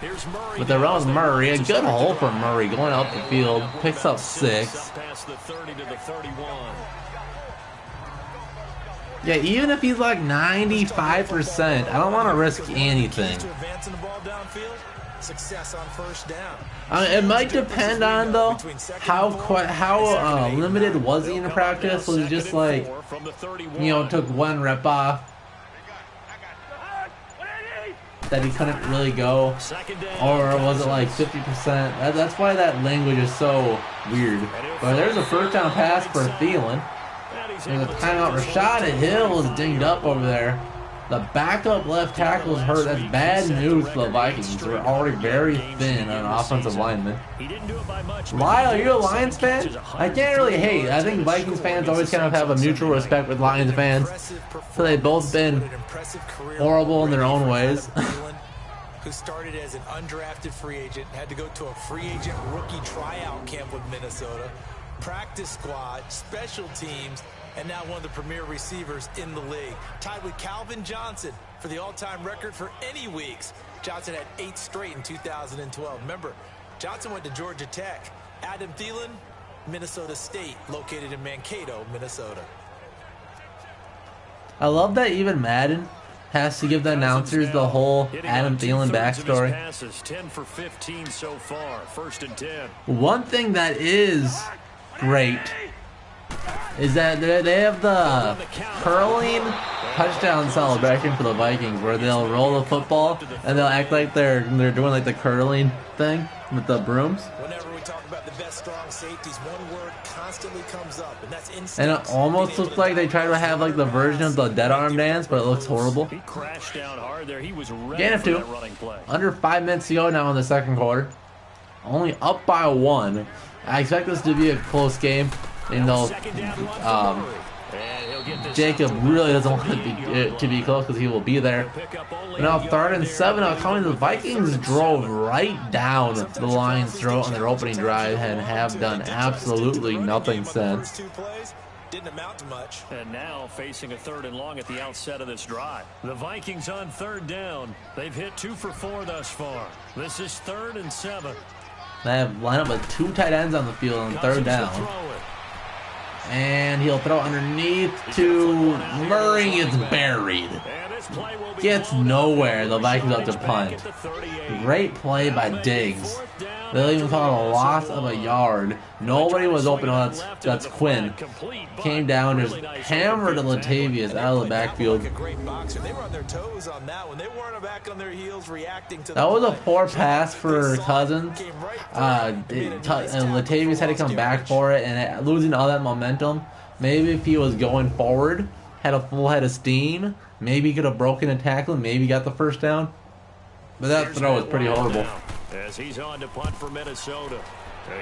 Here's Murray. But they run with Murray. A good hole for Murray going up the field. Picks up 6. Past the 30 to the 31. Yeah, even if he's like 95%, I don't want to risk anything. Success on first down. It might depend on, though, how limited was he in practice? Was it just like, you know, took 1 rep off that he couldn't really go? Or was it like 50%? That's why that language is so weird. But there's a first down pass for Thielen. There's a timeout. Rashad Hill is dinged up over there. The backup left tackle is hurt. That's bad news for the Vikings. They're already very thin on offensive linemen. Lyle, are you a Lions fan? I can't really hate. I think Vikings fans always kind of have a mutual respect with Lions fans. So they've both been horrible in their own ways. Who started as an undrafted free agent, had to go to a free agent rookie tryout camp with Minnesota, practice squad, special teams, and now one of the premier receivers in the league. Tied with Calvin Johnson for the all-time record for any weeks. Johnson had 8 straight in 2012. Remember, Johnson went to Georgia Tech. Adam Thielen, Minnesota State, located in Mankato, Minnesota. I love that even Madden has to give the announcers the whole Adam Thielen backstory. 10 for 15 so far, 1st and 10. One thing that is great is that they have the curling touchdown celebration for the Vikings, where they'll roll the football and they'll act like they're doing like the curling thing with the brooms. Whenever we talk about the best strong safeties, one word constantly comes up, and that's instinct. And it almost looks like they try to have like the version of the dead arm dance, but it looks horrible. He crashed down hard there. He was ready Gain of for 2. that running play. Under 5 minutes to go now in the second quarter. Only up by 1. I expect this to be a close game. You know, Jacob really doesn't want it to be close because he will be there. But now 3rd and 7 coming. The Vikings drove right down the Lions' throat on their opening drive and have done absolutely nothing since. Didn't amount to much. And now facing a 3rd and long at the outset of this drive. The Vikings on 3rd down. They've hit 2 for 4 thus far. This is 3rd and 7. They have lined up with 2 tight ends on the field on 3rd down. And he'll throw underneath to Murray. It's buried. Gets nowhere. The Vikings have to punt. Great play by Diggs. They'll even call it a loss of a yard. Nobody was open. That's Quinn. Came down, just hammered Latavius out of the backfield. That was a poor pass for Cousins. And Latavius had to come back for it, and losing all that momentum. Maybe if he was going forward, had a full head of steam, maybe he could have broken a tackle, maybe got the first down. But that throw was pretty horrible. As he's on to punt for Minnesota.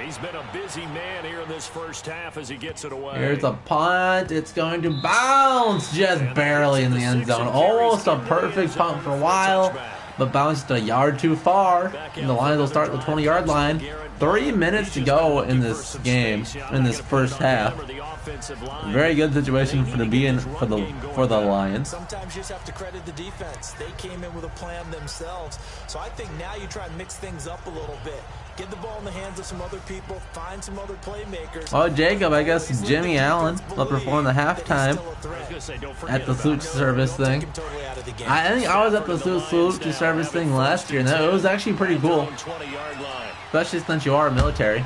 He's been a busy man here in this first half as he gets it away. Here's a punt. It's going to bounce just barely in the end zone. Almost a perfect punt for a while, but bounced a yard too far. And the Lions will start the 20-yard line. 3 minutes to go in this game, in this first half. Very good situation for the Lions. Sometimes you just have to credit the defense. They came in with a plan themselves. So I think now you try and mix things up a little bit. Get the ball in the hands of some other people. Find some other playmakers. Oh, Jacob, I guess Jimmy Allen will perform the halftime at the salute to service thing. I think I was at the salute to service thing last year, and it was actually pretty cool. Especially since you are military.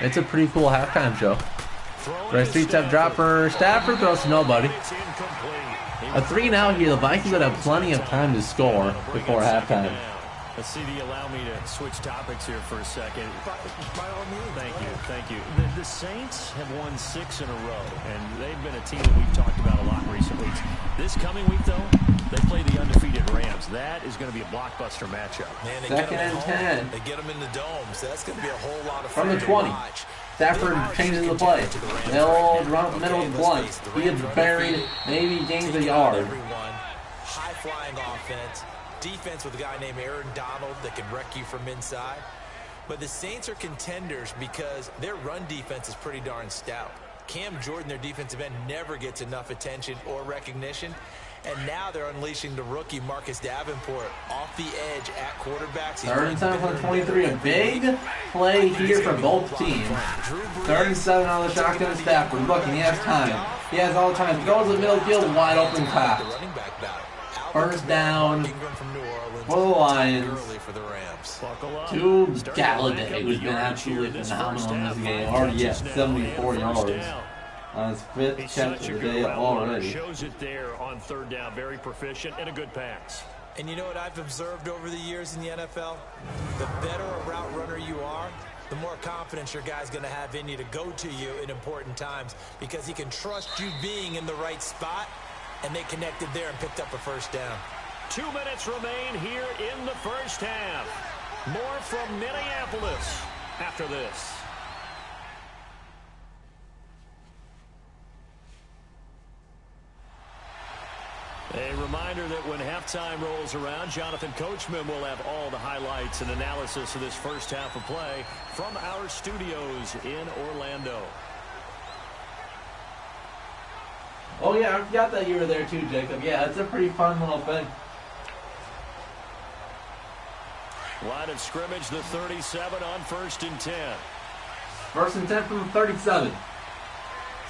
It's a pretty cool halftime show. Right, 3-step drop for Stafford, throws to nobody. A 3 now here. The Vikings would have plenty of time to score before halftime. Let's see, do you allow me to switch topics here for a second? By all means. Thank you. The Saints have won 6 in a row, and they've been a team that we've talked about a lot recently. This coming week, though, they play the undefeated Rams. That is going to be a blockbuster matchup. Man, they 2nd and 10. They get them in the dome, so that's going to be a whole lot of From fun the 20. to watch. Stafford changes the play. They'll run up the middle with blunt. He gets buried. Maybe gains a yard. High-flying offense. Defense with a guy named Aaron Donald that can wreck you from inside. But the Saints are contenders because their run defense is pretty darn stout. Cam Jordan, their defensive end, never gets enough attention or recognition. And now they're unleashing the rookie Marcus Davenport off the edge at quarterbacks. 3rd and 7 from 23. A big play here for both teams. 3rd and 7 out of the shotgun. Stafford looking. He has time. He has all the time. Throws the middle field wide open top. 1st down for the Lions. To Galladay, who's been absolutely phenomenal in this game. Already at 74 yards. On his 5th catch of the day already. Shows it there on 3rd down. Very proficient and a good pass. And you know what I've observed over the years in the NFL? The better a route runner you are, the more confidence your guy's going to have in you to go to you in important times, because he can trust you being in the right spot, and they connected there and picked up a 1st down. 2 minutes remain here in the 1st half. More from Minneapolis after this. A reminder that when halftime rolls around, Jonathan Coachman will have all the highlights and analysis of this 1st half of play from our studios in Orlando. Oh yeah, I forgot that you were there too, Jacob. Yeah, it's a pretty fun little thing. Line of scrimmage, the 37 on 1st and 10. 1st and 10 from the 37.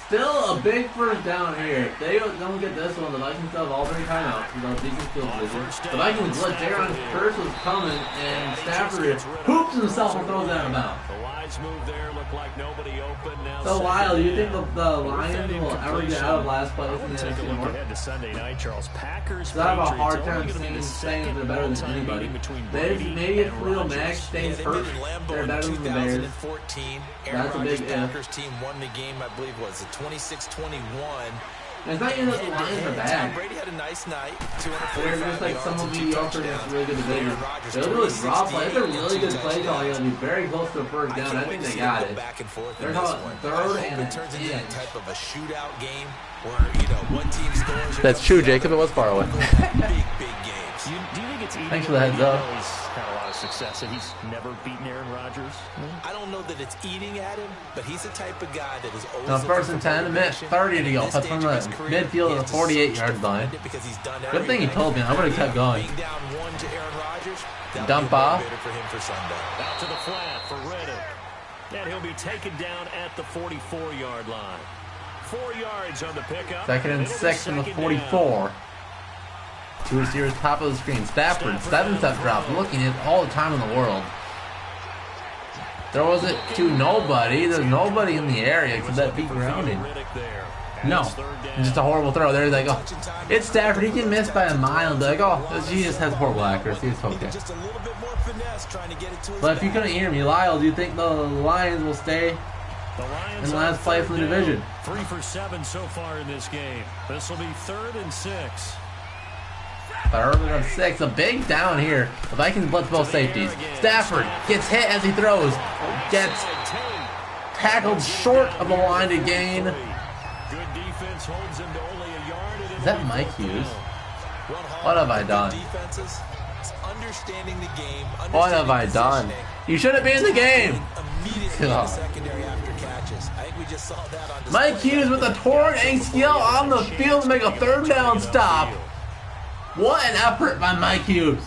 Still a big 1st down here. If they don't get this one, the Vikings still have all 3 timeouts with those decent field position. The Vikings blitz. Aaron Curse was coming, and Stafford hoops himself and throws that out. The Lions move there, look like nobody open now. So Lyle, do you think the Lions will ever get out of last place in the Take a NFC look North? ahead to Sunday night, Charles. Packers. So I have a Patriots, hard only time gonna be the saying second they're better than all-time anybody. meeting between Maybe if and Khalil Rodgers. Mack stays hurt, they're better than the Bears. That's a big if. Packers team won the game, I believe, was it 26-21. It's not even that the Lions are Tom bad. Brady had a nice night. They're just like some of the mediocre against really good divisions. They'll do a Rodgers, drop play. It's a really good play call. 68. He'll be very close to the 1st down. I think they got it. They're calling 3rd and it turns into that 10. type of a shootout game where, you know, one team scores. That's true, Jacob. It was far away. Big games. Do you think it's eating? Thanks for the heads up. He's had a lot of success, and he's never beaten Aaron Rodgers. I don't know that it's eating at him, but he's the type of guy that is always. Now 1st and 10, a minute 30 to go. Put from the midfield of the 48-yard line. Good thing he told me. I would have kept going. Dump off. Out to the flat for Reddick. And he'll be taken down at the 44-yard line. 4 yards on the pickup. 2nd and 6 from the 44. 2 receivers top of the screen. Stafford, 7-step drop, looking at all the time in the world. Throws it to nobody. There's nobody in the area except that big grounding. No, just a horrible throw. There they go. It's Stafford. He can miss by a mile. They're like, oh, he just has horrible accuracy. It's okay. But if you couldn't hear me, Lyle, do you think the Lions will stay in the last place in the division? 3 for 7 so far in this game. This will be 3rd and 6. 3rd and 6, a big down here. The Vikings blitz both safeties. Stafford gets hit as he throws. Gets tackled short of the line to gain. Good defense holds him to only a yard. Is that Mike Hughes? What have I done? What have I done? You shouldn't be in the game. Mike Hughes with a torn ACL on the field to make a 3rd down stop. What an effort by Mike Hughes.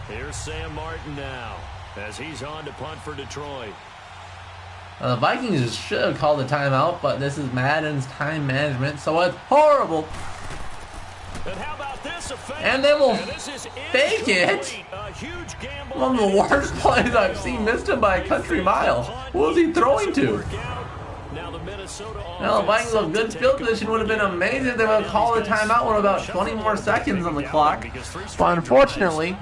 Here's Sam Martin now as he's on to punt for Detroit. The Vikings should have called a timeout, but this is Madden's time management, so it's horrible. And how about this effect? And they will this is fake it. Huge gamble. One of the worst plays I've seen, missed him by a country mile. Who was he throwing to? Now the Vikings look good. Field position would have been amazing if they would have called a timeout with about 20 more seconds on the clock. But unfortunately,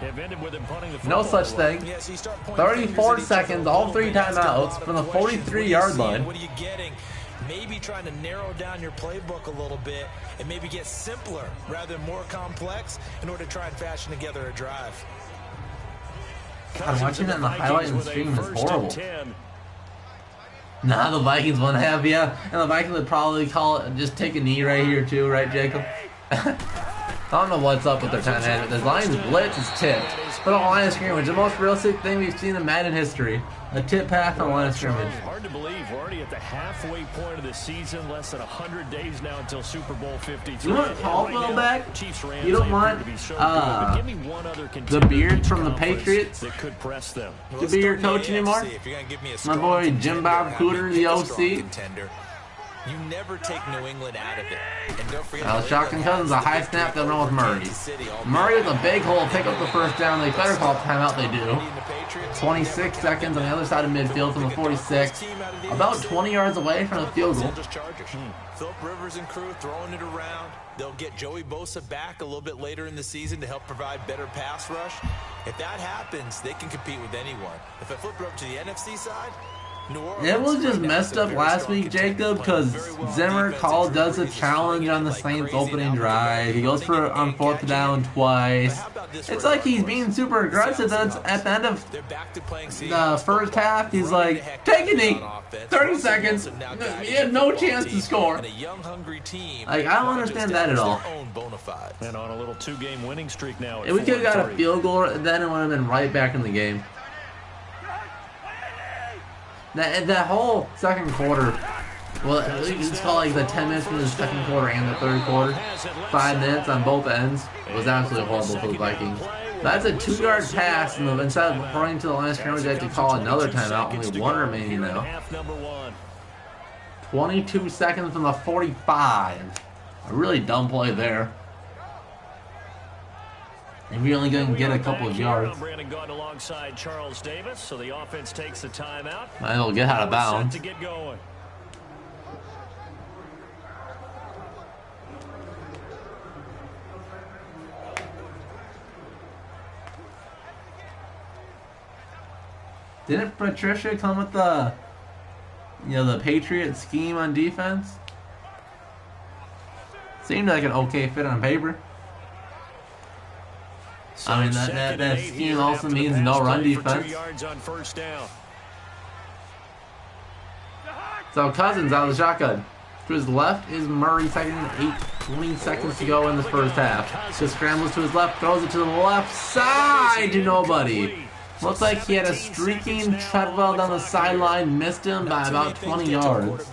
no such thing. 34 seconds, all 3 timeouts from the 43-yard line. What are you getting? Maybe trying to narrow down your playbook a little bit and maybe get simpler rather than more complex in order to try and fashion together a drive. God, watching that in the highlight and stream is horrible. Nah, the Vikings won't have, yeah. And the Vikings would probably call it, just take a knee right here too, right, Jacob? I don't know what's up with their time management. The Lions blitz is tipped. Put on line of scrimmage, the most realistic thing we've seen in Madden history. A tip pass on line of scrimmage. Hard to believe we're already at the halfway point of the season. Less than 100 days now until Super Bowl 53. You want Caldwell back? You don't want the beard from the Patriots that could press them to be your coach anymore? My boy Jim Bob Cooter, the OC. You never take New England out of it. And don't forget, Shotgun Cousins, a high snap, they'll run with Murray. Murray with a big hole, pick up the first down. They better call timeout, they do. 26 seconds on the other side of midfield from the 46. About 20 yards away from the field goal. Philip Rivers and crew throwing it around. They'll get Joey Bosa back a little bit later in the season to help provide better pass rush. If that happens, they can compete with anyone. If I flip it over to the NFC side, it was just messed up last week, Jacob, because Zimmer does a challenge on the Saints opening drive. He goes for on 4th down twice. It's like he's being super aggressive. Then at the end of the first half, he's like, take a knee, 30 seconds. You have no chance to score. Like, I don't understand that at all. And on a little 2-game winning streak now. If we could have got a field goal, then it would have been right back in the game. That whole second quarter, well, it's called like the 10 minutes from the second quarter and the third quarter, 5 minutes on both ends, was absolutely horrible for the Vikings. That's a 2-yard pass, and instead of running to the line of scrimmage, they have to call another timeout. Only 1 remaining now. 22 seconds from the 45. A really dumb play there. And we're only going to get a couple of yards. Brandon Gaunt alongside Charles Davis, so the offense takes the timeout. Might as well get out of bounds. To get going. Didn't Patricia come with the, the Patriot scheme on defense? Seemed like an okay fit on paper. So I mean, that scheme also means no run defense. 2 yards on first down. So Cousins out of the shotgun. To his left is Murray, second and 20 seconds to go in the first half. Just scrambles to his left, throws it to the left side to nobody. Looks like he had a streaking Treadwell down the sideline, missed him by about 20 yards.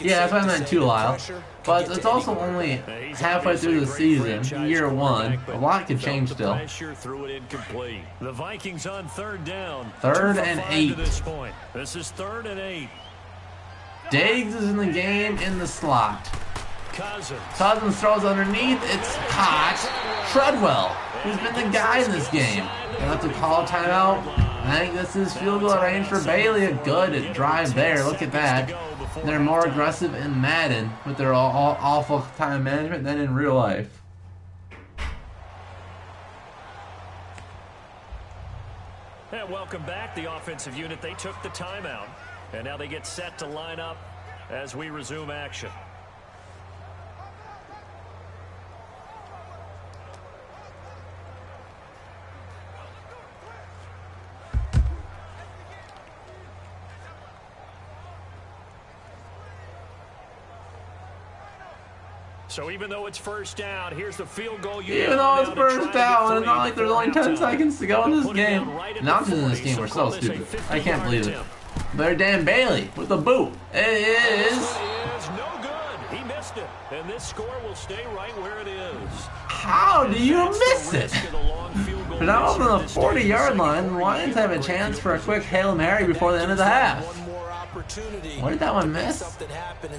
Yeah, that's what I meant too, Lyle. But it's also only halfway through the season, year 1. A lot could change still. The Vikings on 3rd down. 3rd and 8. This is 3rd and 8. Diggs is in the game in the slot. Cousins throws underneath. It's caught. Treadwell, who's been the guy in this game. They'll have to call a timeout. I think this is field goal range for Bailey. A good drive there. Look at that. They're more aggressive in Madden with their awful time management than in real life. And welcome back, the offensive unit. They took the timeout, and now they get set to line up as we resume action. So even though it's first down, here's the field goal. Even though it's first down, it's not like there's only 10 seconds to go in this game. Announcers in this game are so stupid. I can't believe it. They're Dan Bailey with the boot. It is no good. He missed it, and this score will stay right where it is. How do you miss it? But now over the 40-yard line, the Lions have a chance for a quick Hail Mary before the end of the half. Where did that one miss?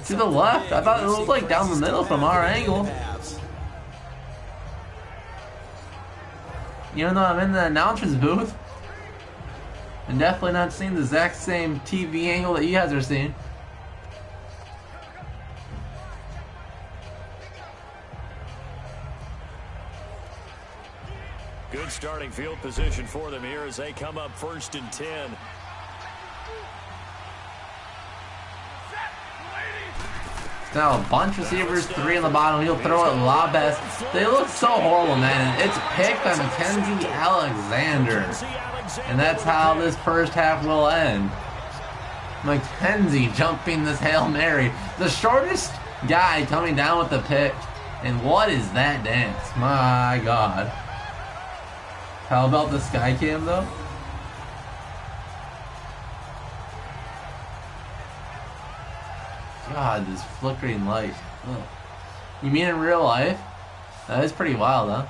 To the left? I thought it was like down the middle from our angle. Even though I'm in the announcer's booth, and definitely not seeing the exact same TV angle that you guys are seeing. Good starting field position for them here as they come up 1st and 10. Now a bunch of receivers, 3 on the bottom. He'll throw it lob best. They look so horrible, man. It's picked by Mackenzie Alexander. And that's how this first half will end. Mackenzie jumping this Hail Mary. The shortest guy coming down with the pick And what is that dance? My God. How about the sky cam though? God, this flickering light. Ugh. You mean in real life? That is pretty wild, huh?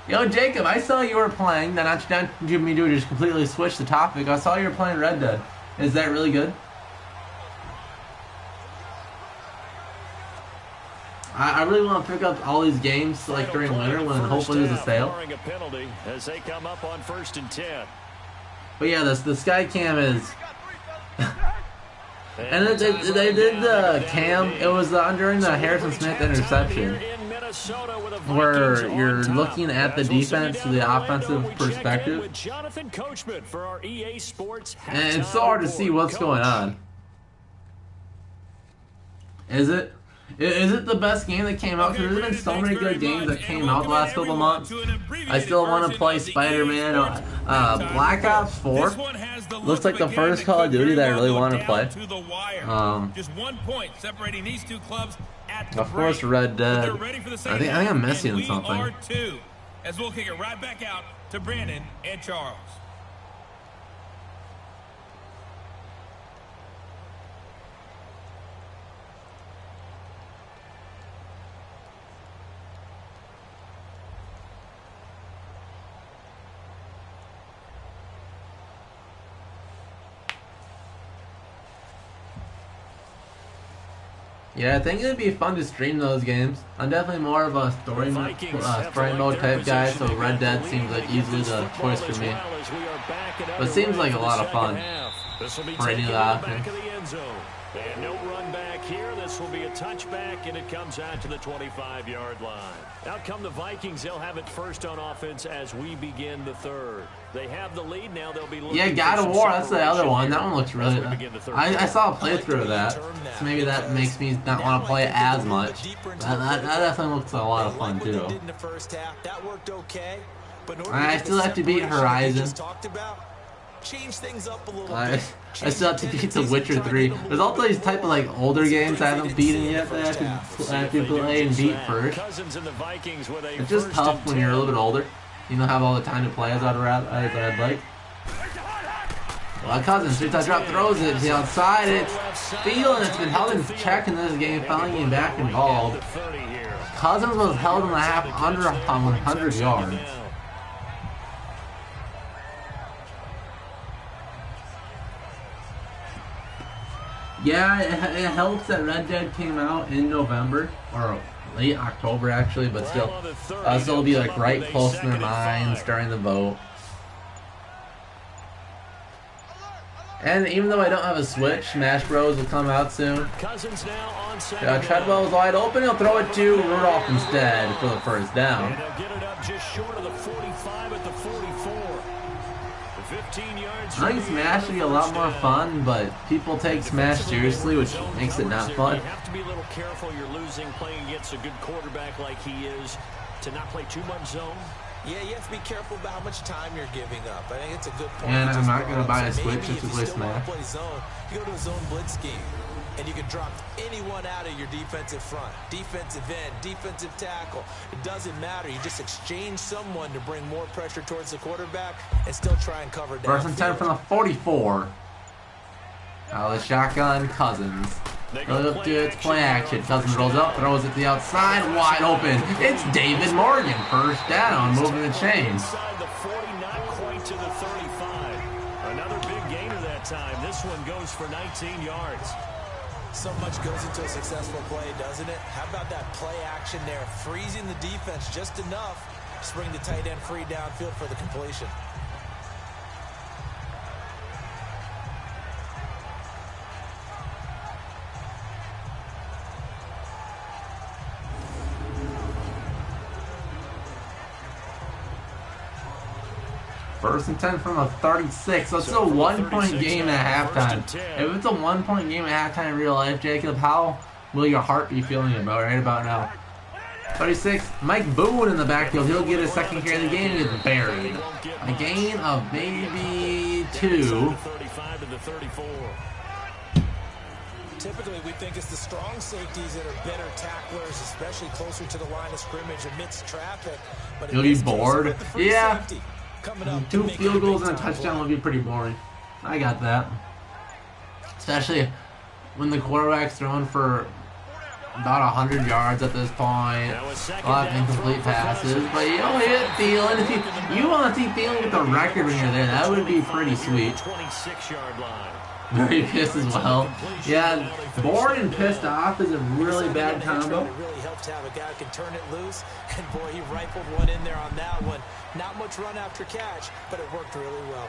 Yo, Jacob, I saw you were playing. Not give me to just completely switch the topic. I saw you were playing Red Dead. Is that really good? I really want to pick up all these games like during winter when hopefully there's a sale. As they come up on 1st and 10. But yeah, the sky cam is. And they did the cam. It was during the Harrison Smith interception, where you're looking at the defense to the offensive perspective, and it's so hard to see what's going on. Is it? Is it the best game that came out? Because there's been so many good games that came out the last couple months. I still want to play Spider-Man. Black Ops 4 looks like the first Call of Duty that I really want to play. Just 1 point separating these two clubs at the of course, Red Dead. I think I'm missing something. As we'll kick it right back out to Brandon and Charles. Yeah, I think it'd be fun to stream those games. I'm definitely more of a story mode type guy, so Red Dead seems like easily the choice for me. But it seems like a lot of fun for any of the options. And no run back here. This will be a touchback, and it comes out to the 25-yard line. Out come the Vikings. They'll have it first on offense as we begin the third. They have the lead now. They'll be looking. Yeah, God of War. That's the other one. That one looks really. I saw a playthrough of that, so maybe that makes me not want to play it as much. That definitely looks a lot of fun too. I still have to beat Horizon. Change things up a little I still have to beat The Witcher 3. There's also these type of like older games I haven't beaten yet that I have to play and beat first. It's just tough when you're a little bit older. You don't have all the time to play as I'd like. Well, Cousins, 3-touch drop, throws it to the outside. It's Thielen. It's been held in check in this game, finally getting back involved. Cousins was held in the half under 100 yards. Yeah, it helps that Red Dead came out in November, or late October actually, but still it'll be like right close to their minds during the vote. And even though I don't have a Switch, Smash Bros will come out soon. Treadwell is wide open, he'll throw it to Rudolph instead for the first down. And they'll get it up just short of the 45 at the 44. 15 yards. I think Smash would be a lot more fun, but people take Smash seriously, which makes it not fun. You have to be a little careful. You're losing playing against a good quarterback like he is to not play too much zone. Yeah, you have to be careful about how much time you're giving up. I think it's a good point. And I'm not going to buy a Switch just to play Smash. You go to a zone blitz scheme, and you can drop anyone out of your defensive front, defensive end, defensive tackle. It doesn't matter. You just exchange someone to bring more pressure towards the quarterback and still try and cover down. First and 10 from the 44. The shotgun, Cousins. Look to its play action. Cousins rolls up, throws it to the outside, wide open. It's David Morgan. First down, moving the chains. Inside the 40, not quite to the 35. Another big gainer that time. This one goes for 19 yards. So much goes into a successful play, doesn't it? How about that play action there? Freezing the defense just enough to bring the tight end free downfield for the completion. First and 10 from a 36. So it's a 1 point game at halftime. If it's a 1 point game at halftime in real life, Jacob, how will your heart be feeling about right about now? 36. Mike Boone in the backfield. He'll get his second carry of the game and gets buried. A gain of maybe 2. Typically, we think it's the strong safeties that are better tacklers, especially closer to the line of scrimmage amidst traffic. But you'll be bored. Yeah. 2 field goals and a touchdown would be pretty boring. I got that. Especially when the quarterback's throwing for about 100 yards at this point. A lot of incomplete passes. But you don't hit Thielen. If you want to see Thielen get the record when you're there, that would be pretty sweet. 26-yard line. Very pissed as well. Yeah, bored and pissed off is a really bad combo. It really helps to have a guy who can turn it loose. And boy, he rifled one in there on that one. Not much run after catch, but it worked really well.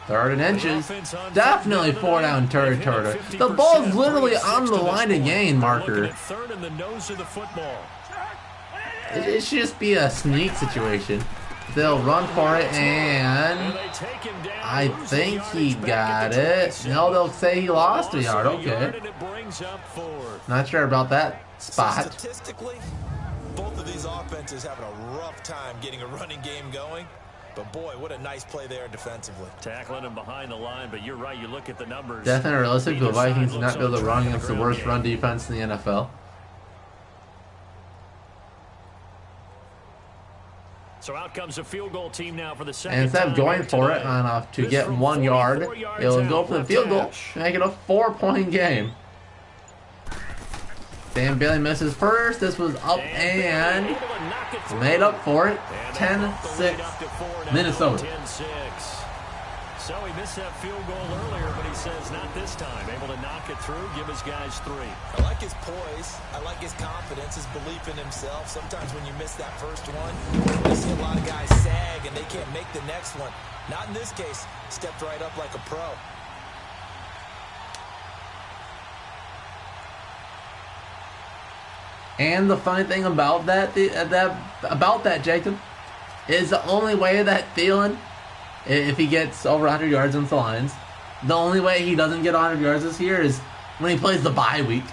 3rd and inches. Definitely 4 down territory. The ball's literally on the line of gain marker. Third in the nose of the football. It should just be a sneak situation. They'll run for it, and I think he got it. No, they'll say he lost a yard. Okay. Not sure about that spot. Statistically, both of these offenses having a rough time getting a running game going. But boy, what a nice play there defensively. Tackling him behind the line, but you're right. You look at the numbers. Definitely realistic. The Vikings did not be able to run against the worst run defense in the NFL. So out comes a field goal team now for the second. And instead of going for it on to get 1 yard, it'll go for the field goal, make it a 4-point game. Dan Bailey misses first. This was up and made up for it. 10-6 Minnesota. So he missed that field goal earlier, but he says not this time. Able to knock it through, give his guys 3. I like his poise. I like his confidence, his belief in himself. Sometimes when you miss that first one, you see a lot of guys sag and they can't make the next one. Not in this case. Stepped right up like a pro. And the funny thing about that, Jacob, is the only way that Thielen, if he gets over 100 yards against the Lions, the only way he doesn't get 100 yards this year is when he plays the bye week.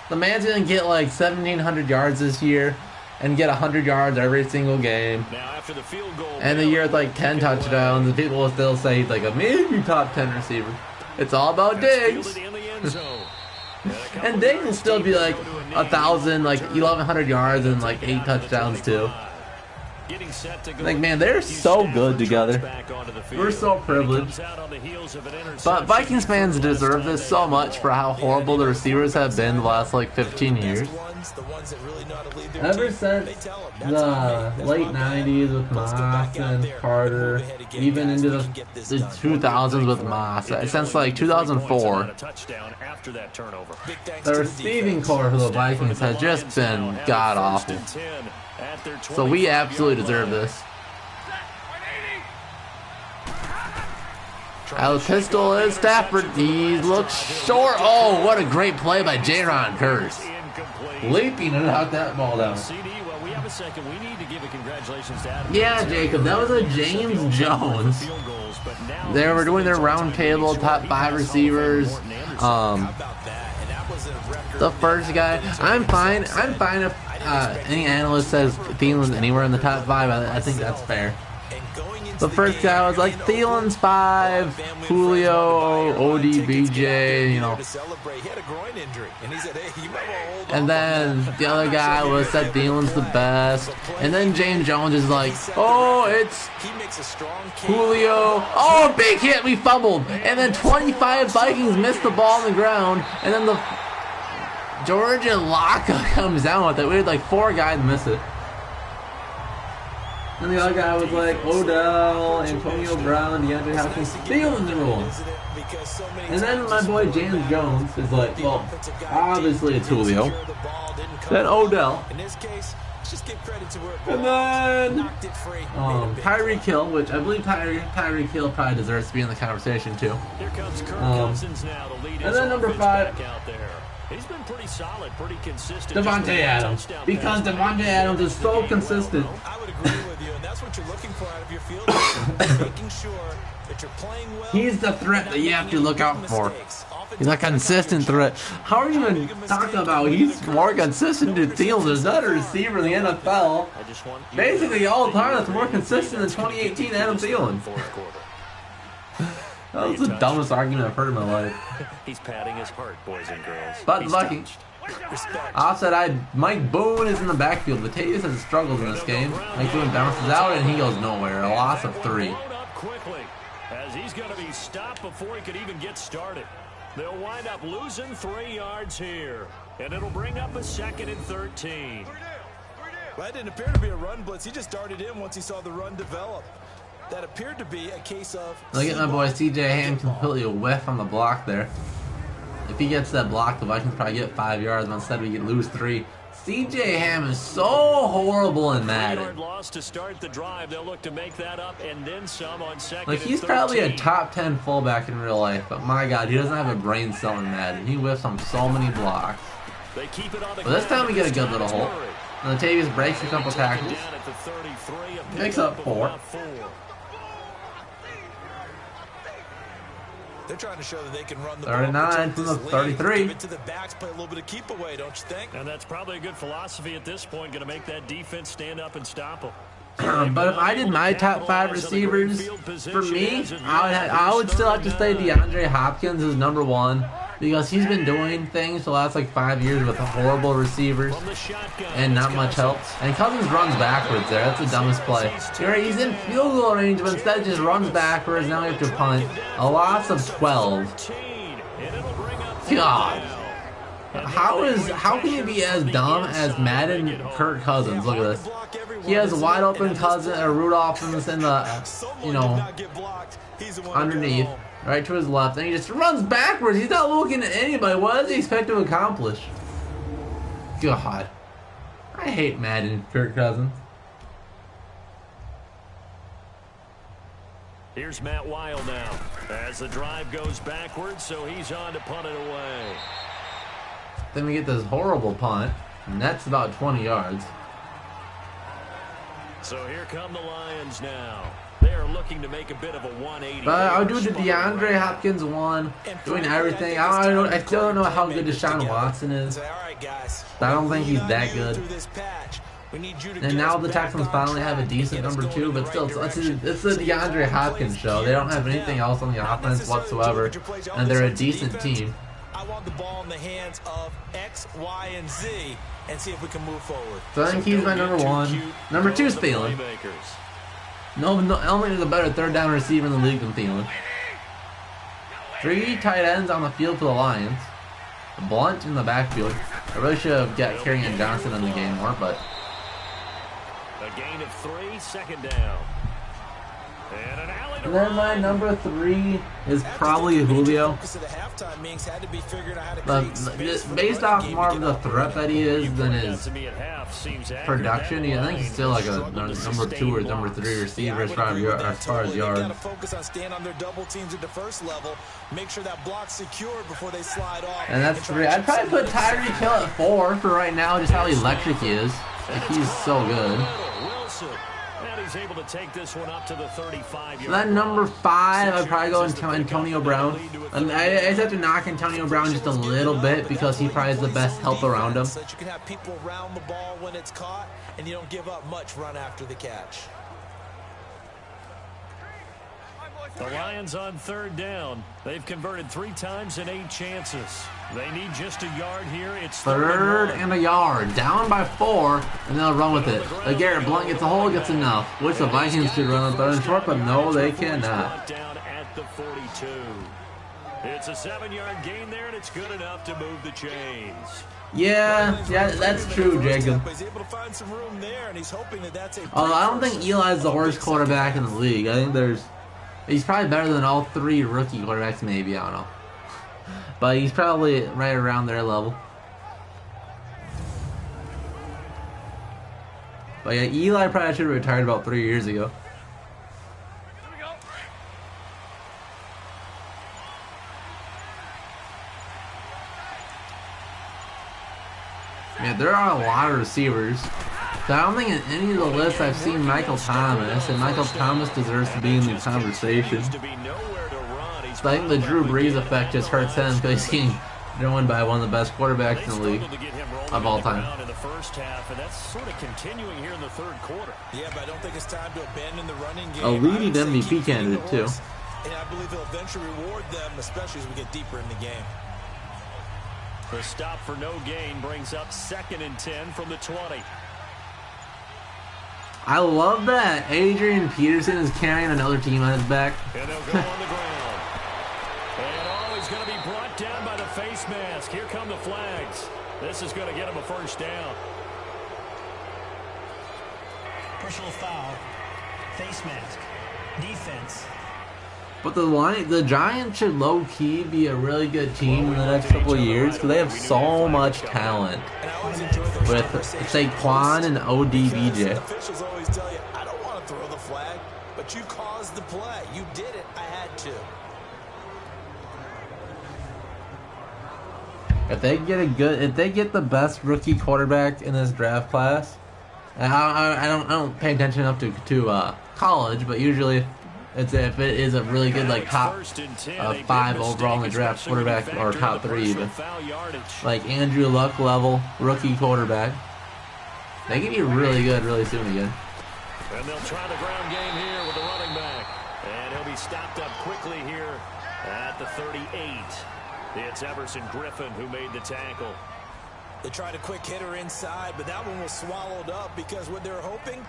The man's going to get like 1,700 yards this year and get 100 yards every single game. Now after the field goal, and the year with like 10 touchdowns, and people will still say he's like a maybe top 10 receiver. It's all about Diggs. And Diggs will still be like 1,000, like 1,100 yards and like 8 touchdowns too. Like, man, they're so good together. We're so privileged. But Vikings fans deserve this so much for how horrible the receivers have been the last like 15 years. Ever since the late 90s with Moss and Carter, even into the 2000s with Moss, since like 2004, the receiving core for the Vikings has just been god-awful. So we absolutely deserve this. Out of the pistol is Stafford. He looks short. Oh, what a great play by Jaron Curse. Leaping and knocked that ball down. Yeah, Jacob, that was a James Jones. They were doing their round table, top 5 receivers. The first guy, I'm fine if any analyst says Thielen's anywhere in the top 5. I think that's fair. The first guy was like Thielen's 5, Julio, ODBJ, you know. And then the other guy was said Thielen's the best. And then James Jones is like, oh, it's Julio. Oh, big hit, we fumbled. And then 25 Vikings missed the ball on the ground. And then the Georgia Laka comes down with it. We had like 4 guys miss it. And the other guy was like Odell, Antonio Brown, DeAndre Hopkins, Thielen's rule. And then my boy James Jones is like, well, obviously it's Julio. Then Odell. And then Tyreek Hill, which I believe Tyreek Hill probably deserves to be in the conversation too. And then number 5. He's been pretty solid, pretty consistent. Devontae Adams. Because Devontae Adams is so consistent. I would agree with you, and that's what you're looking for out of your field. Making sure that you're playing well. He's the threat that you have to look out for. He's a consistent threat. How are you even talking about he's more consistent than Thielen? There's another receiver in the NFL. Basically all the time that's more consistent than 2018 Adam Thielen. That was the dumbest argument I've heard in my life. He's patting his heart, boys and girls. But the Vikings. Offside, Mike Boone is in the backfield. Latavius has struggled in this game. Mike Boone bounces out and he goes nowhere. A loss of 3. Quickly, as he's going to be stopped before he could even get started. They'll wind up losing 3 yards here, and it'll bring up a 2nd and 13. Well, that didn't appear to be a run blitz. He just darted in once he saw the run develop. That appeared to be a case of... Look at my boy CJ Ham completely a whiff on the block there. If he gets that block, the Vikings probably get 5 yards, but instead we lose 3. CJ Ham is so horrible in Madden. Loss to start the drive. They'll look to make that up and then some on 2nd. Like, he's probably a top 10 fullback in real life, but my God, he doesn't have a brain cell in Madden. He whiffs on so many blocks. They keep it on the But this time we get a good little hole. And Latavius breaks a couple tackles. Makes up 4. They're trying to show that they can run the 39 from the 33. Give it to the backs, play a little bit of keep away, don't you think? And that's probably a good philosophy at this point, going to make that defense stand up and stop them. But if I did my top 5 receivers, for me, I would still have to say DeAndre Hopkins is number 1. Because he's been doing things the last like 5 years with horrible receivers and not much help. And Cousins runs backwards there. That's the dumbest play. He's in field goal range, but instead just runs backwards. Now we have to punt. A loss of 12. God. How can you be as dumb as Madden Kirk Cousins? Look at this. He has a wide open Rudolph in the underneath. Right to his left, and he just runs backwards. He's not looking at anybody. What does he expect to accomplish? God. I hate Madden Kirk Cousins. Here's Matt Weil now. As the drive goes backwards, so he's on to punt it away. Then we get this horrible punt, and that's about 20 yards. So here come the Lions now. They are looking to make a bit of a 180. But I'll do the DeAndre Hopkins one, doing everything. I still don't know how good Deshaun Watson is. But I don't think he's that good. And now the Texans finally have a decent number 2, but still, it's the DeAndre Hopkins show. They don't have anything else on the offense whatsoever, and they're a decent team. I want the ball in the hands of X, Y, and Z, and see if we can move forward. So I think he's my number 1. Number 2 is Thielen. No, I don't think there's a better 3rd down receiver in the league than Thielen. 3 tight ends on the field for the Lions. Blunt in the backfield. I really should have got Kerryon Johnson in the game more, but... A gain of 3, 2nd down. And then my number 3 is probably Julio. But based off more of the threat that he is than his production, I think he's still like a number 2 or number 3 receiver as far as yards. And that's 3. I'd probably put Tyreek Hill at 4 for right now, just how electric he is. Like, he's so good. Able to take this one up to the 35. So then number 5, I'd probably go into Antonio Brown. And I just have to knock Antonio Brown just a little bit because he probably has the best help around him. So you can have people round the ball when it's caught, and you don't give up much run after the catch. The Lions on 3rd down. They've converted 3 times in 8 chances. They need just a yard here. It's 3rd and a yard. Down by 4, and they'll run with it. Garrett Blunt gets a hole, gets enough. Which the Vikings should run on 3rd and short, but no, they cannot. Down at the 42. It's a 7-yard gain there, and it's good enough to move the chains. Yeah, that's true, Jacob. Although I don't think Eli's the worst quarterback in the league. I think he's probably better than all 3 rookie quarterbacks, maybe. I don't know. But he's probably right around their level. But yeah, Eli probably should have retired about 3 years ago. Yeah, there are a lot of receivers. So I don't think in any of the lists I've seen Michael Thomas, and Michael Thomas deserves to be in the conversation. So I think the Drew Brees effect just hurts him because he's getting joined by one of the best quarterbacks in the league of all time. A leading MVP candidate too. And I believe he'll eventually reward them, especially as we get deeper in the game. The stop for no gain brings up 2nd and 10 from the 20. I love that Adrian Peterson is carrying another team on his back. And they'll go on the ground. And he's going to be brought down by the face mask. Here come the flags. This is going to get him a first down. Personal foul, face mask, defense. But the Giants should low-key be a really good team in the next couple of years because they have so much talent with Saquon and ODBJ. Officials always tell you, I don't want to throw the flag, but you caused the play. You did it. I had to. If they get the best rookie quarterback in this draft class, and I don't pay attention enough to college, but usually if it is a really good like top 5 overall in the draft quarterback or top 3 even, like Andrew Luck level rookie quarterback, they can be really good really soon again. And they'll try the ground game here with the running back, and he'll be stopped up quickly here at the 38. It's Everson Griffin who made the tackle. They tried a quick hitter inside, but that one was swallowed up because what they're hoping,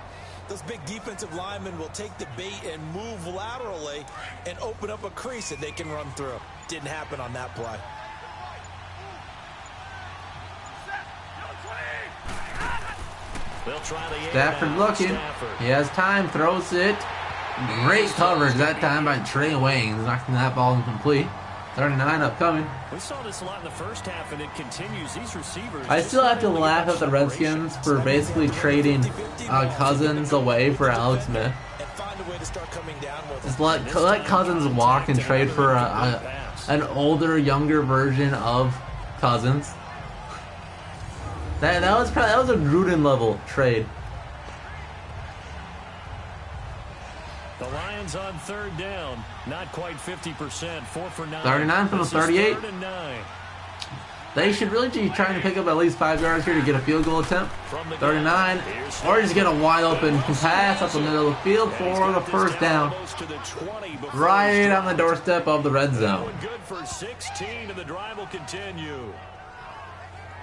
those big defensive linemen will take the bait and move laterally and open up a crease that they can run through. Didn't happen on that play. They'll try the Stafford looking. He has time, throws it. Great coverage that time by Trey Waynes, knocking that ball incomplete. 39 upcoming. We saw this a lot in the first half, and it continues. These receivers. I still have to laugh at the Redskins for basically trading Cousins away for Alex Smith. Just let Cousins walk and trade for an older, younger version of Cousins. That was a Gruden level trade. The Lions on 3rd down, not quite 50%, 4 for 9. 39 from the 38. They should really be trying to pick up at least 5 yards here to get a field goal attempt. 39, or just get a wide open pass up the middle of the field for the first down. Right on the doorstep of the red zone. Good for 16, and the drive will continue.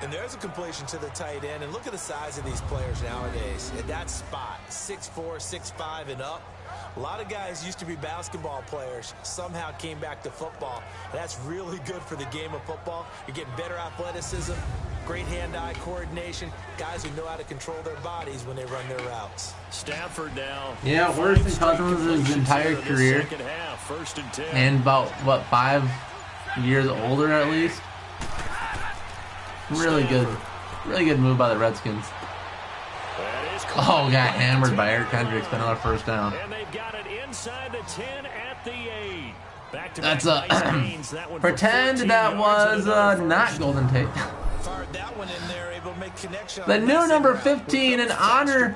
And there's a completion to the tight end, and look at the size of these players nowadays. At that spot, 6'4", 6'5", and up. A lot of guys used to be basketball players, somehow came back to football. That's really good for the game of football. You're getting better athleticism, great hand-eye coordination, guys who know how to control their bodies when they run their routes. Stafford now. Yeah, worse than Cousins' entire career. First and 10. And about, 5 years older at least. Really good move by the Redskins. Oh, got hammered by Eric Kendricks for another first down. And they've got it inside the 10 at the 8. That's pretend that was not Golden Tate. The new number 15 in honor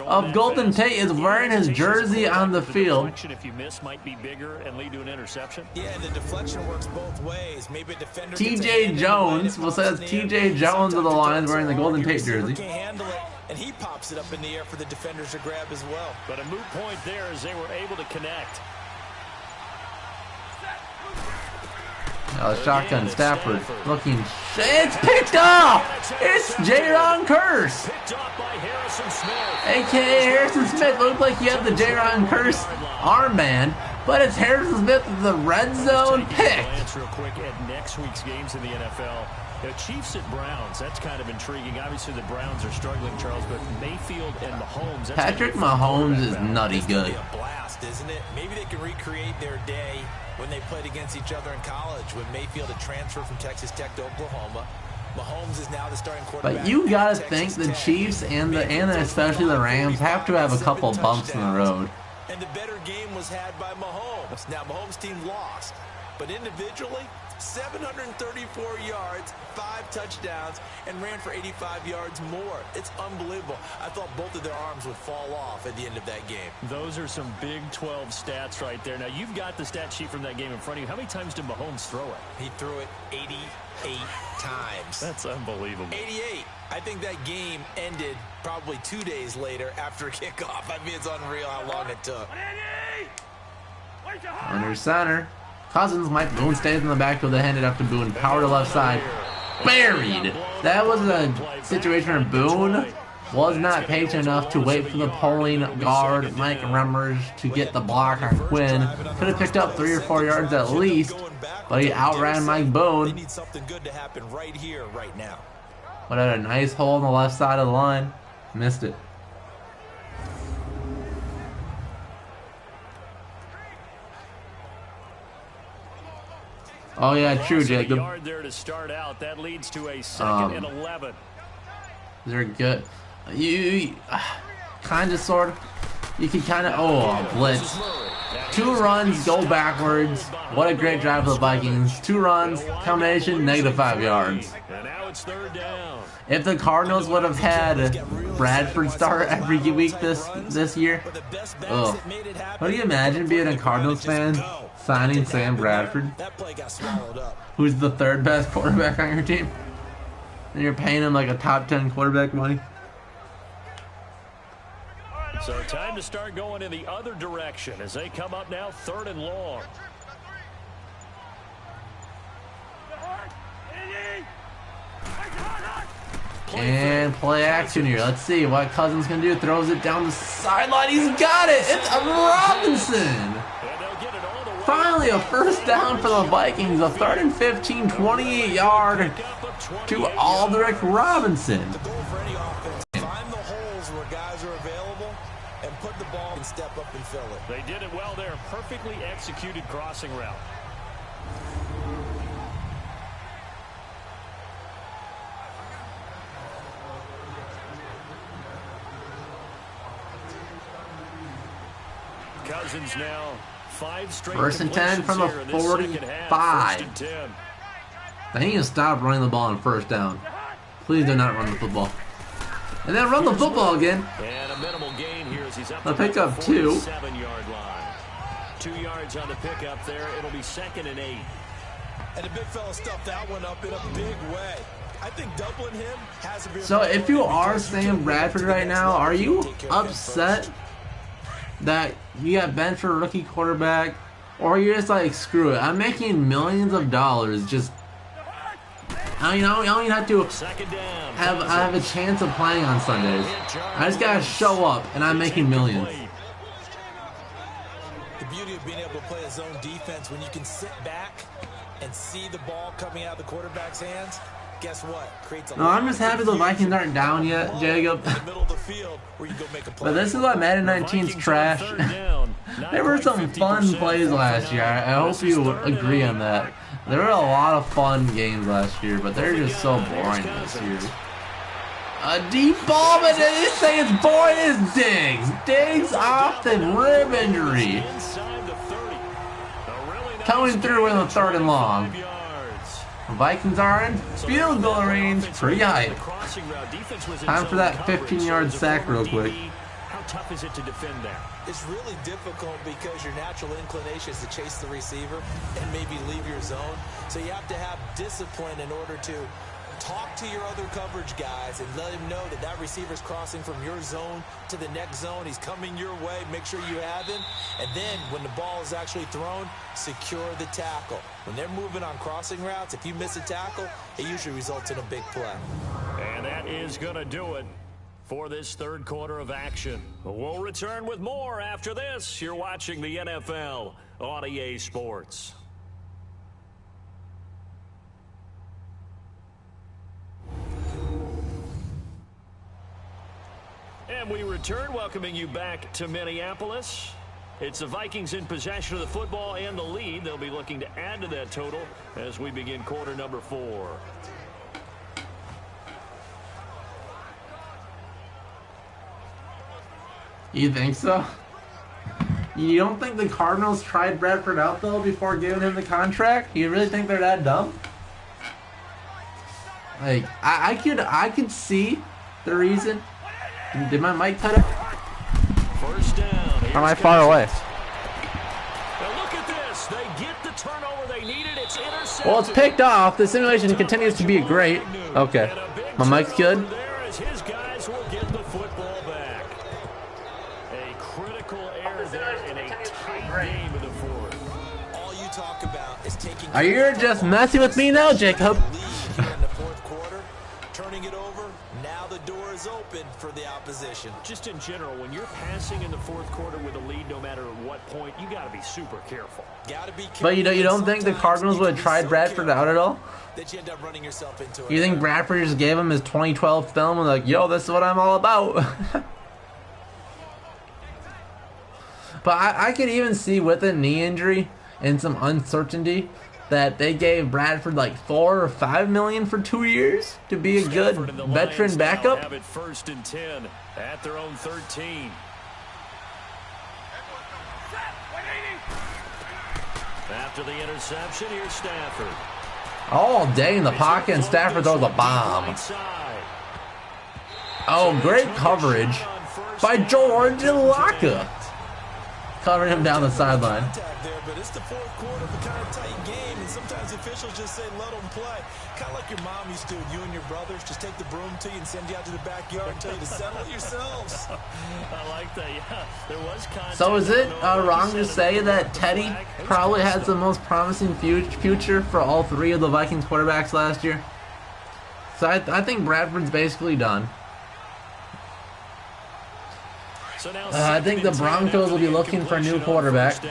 of Golden Tate is wearing his jersey on the field. If you miss, might be bigger and lead to an interception. Yeah, the deflection works both ways. Maybe a defender TJ Jones, well, says TJ Jones of the Lions wearing the Golden Tate jersey. Can't handle it, and he pops it up in the air for the defenders to grab as well. But a moot point there as they were able to connect. Shotgun Stafford looking. It's picked off! It's Jaron Curse! A.K.A. Harrison Smith. Looked like you have the Jaron Curse armband, but it's Harrison Smith with the red zone pick. Real quick at next week's games in the NFL. The Chiefs at Browns, that's kind of intriguing. Obviously, the Browns are struggling, Charles, but Mayfield and Mahomes. Patrick Mahomes is nutty good. It's a blast, isn't it? Maybe they can recreate their day when they played against each other in college, when Mayfield had transferred from Texas Tech to Oklahoma. Mahomes is now the starting quarterback. But you gotta think the Chiefs and especially the Rams have to have a couple bumps in the road. And the better game was had by Mahomes. Now, Mahomes' team lost, but individually, 734 yards, 5 touchdowns, and ran for 85 yards more. It's unbelievable. I thought both of their arms would fall off at the end of that game. Those are some Big 12 stats right there. Now, you've got the stat sheet from that game in front of you. How many times did Mahomes throw it? He threw it 88 times. That's unbelievable. 88. I think that game ended probably 2 days later after kickoff. I mean, it's unreal how long it took. Under center. Cousins, Mike Boone stays in the backfield. They hand it up to Boone. Power to left side. Buried. That was a situation where Boone was not patient enough to wait for the pulling guard, Mike Remmers, to get the block on Quinn. Could have picked up 3 or 4 yards at least, but he outran Mike Boone. But had a nice hole in the left side of the line. Missed it. Oh yeah, true, Jacob. Yard there to start out. That leads to a 2nd and 11. They're good. You kind of, sort of. You can kind of. Blitz. 2 runs, go backwards. What a great drive for the Vikings. 2 runs, combination, -5 yards. And now it's 3rd down. If the Cardinals would have had Bradford start every week this year, what do you imagine being a Cardinals fan signing Sam Bradford, who's the 3rd best quarterback on your team, and you're paying him like a top 10 quarterback money? So time to start going in the other direction as they come up now 3rd and long. And play action here. Let's see what Cousins can do. Throws it down the sideline. He's got it. It's a Robinson. Finally a 1st down for the Vikings. A 3rd and 15, 28-yard to Aldrich Robinson. Find the holes where guys are available and put the ball and step up and fill it. They did it well there. Perfectly executed crossing route. Cousins now 5 straight 1st and 10 from the 45. They need to stop running the ball on 1st down. Please do not run the football. And then run the football again. And a minimal gain here as he's up to the pick up 2. 7-yard line. 2 yards on the pickup there. It'll be 2nd and 8. And the big fella stuffed that one up in a big way. I think doubling him has to be. So if you are Sam Bradford right now, are you upset that you got benched for a rookie quarterback, or you're just like, screw it, I'm making millions of dollars, just I don't even have to have a chance of playing on Sundays. I just gotta show up and I'm making millions. The beauty of being able to play a zone defense when you can sit back and see the ball coming out of the quarterback's hands. Guess what? No, I'm just happy the Vikings aren't down yet, Jacob. But this is why Madden 19's trash. There were some fun plays last year. I hope you agree on that. There were a lot of fun games last year, but they're just so boring this year. A deep ball, but they say it's boring as Diggs. Diggs off the rib injury. Coming through in the 3rd and long. The Vikings are in field goal range, pretty high. Time for that 15-yard sack real quick. How tough is it to defend that? It's really difficult because your natural inclination is to chase the receiver and maybe leave your zone. So you have to have discipline in order to talk to your other coverage guys and let him know that that receiver's crossing from your zone to the next zone. He's coming your way. Make sure you have him. And then when the ball is actually thrown, secure the tackle. When they're moving on crossing routes, if you miss a tackle, it usually results in a big play. And that is going to do it for this 3rd quarter of action. We'll return with more after this. You're watching the NFL on EA Sports. And we return, welcoming you back to Minneapolis. It's the Vikings in possession of the football and the lead. They'll be looking to add to that total as we begin quarter number 4. You think so? You don't think the Cardinals tried Bradford out, though, before giving him the contract? You really think they're that dumb? Like, I could see the reason. Did my mic cut out? First down. Or am I far away? Now look at this. They get the turnover they needed. It's intercepted. Well, it's picked off. The simulation continues to be great. Okay. My mic's good. There as his guys will get the football back. A critical error there in a tight game of the 4th. talk about is taking. Are you just messing with me now, Jacob? Lead in the fourth quarter, turning it over. Now the door is open for the opposition. Just in general, when you're passing in the fourth quarter with a lead, no matter at what point, you got to be super careful. Gotta be careful. But you don't think the Cardinals would have tried Bradford out at all? That you end up running yourself into it. You think Bradford just gave him his 2012 film and like, yo, this is what I'm all about? But I could even see with a knee injury and some uncertainty that they gave Bradford like $4 or $5 million for 2 years to be a good veteran backup. Have it 1st and 10 at their own 13. After the interception, here's Stafford. All day in the pocket, and Stafford throws a bomb. Oh, great coverage by George Ilaka. Covering him down the sideline. But it's the fourth quarter, but kind of tight game, and sometimes officials just say let them play. Kind of like your mom used to do with you and your brothers. Just take the broom to you and send you out to the backyard and tell you to settle it yourselves. I like that, yeah. There was contact. So is it wrong to say that Teddy probably has the most promising future for all three of the Vikings quarterbacks last year? So I think Bradford's basically done. I think the Broncos will be looking for a new quarterback.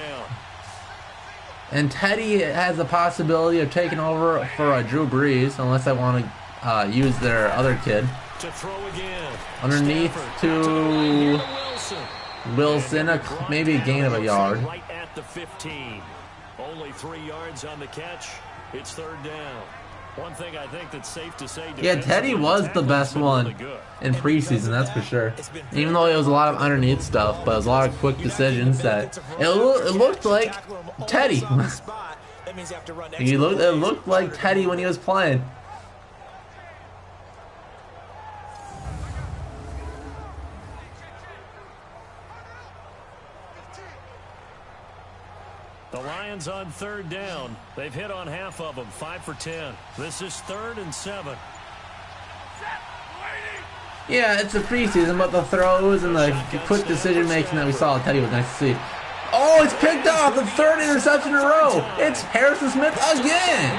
And Teddy has the possibility of taking over for Drew Brees, unless I want to use their other kid. Underneath to Wilson, maybe a gain of a yard. Right at the 15. Only 3 yards on the catch. It's 3rd down. One thing I think that's safe to say. Yeah, Teddy was the best one in preseason, that's for sure. Even though it was a lot of underneath stuff, but it was a lot of quick decisions that it looked like Teddy. It looked like Teddy when he was playing. The Lions on 3rd down. They've hit on half of them, 5 for 10. This is 3rd and 7. Yeah, it's a preseason, but the throws and the quick decision making that we saw Teddy was nice to see. Oh, it's picked off, the 3rd interception in a row. It's Harrison Smith again.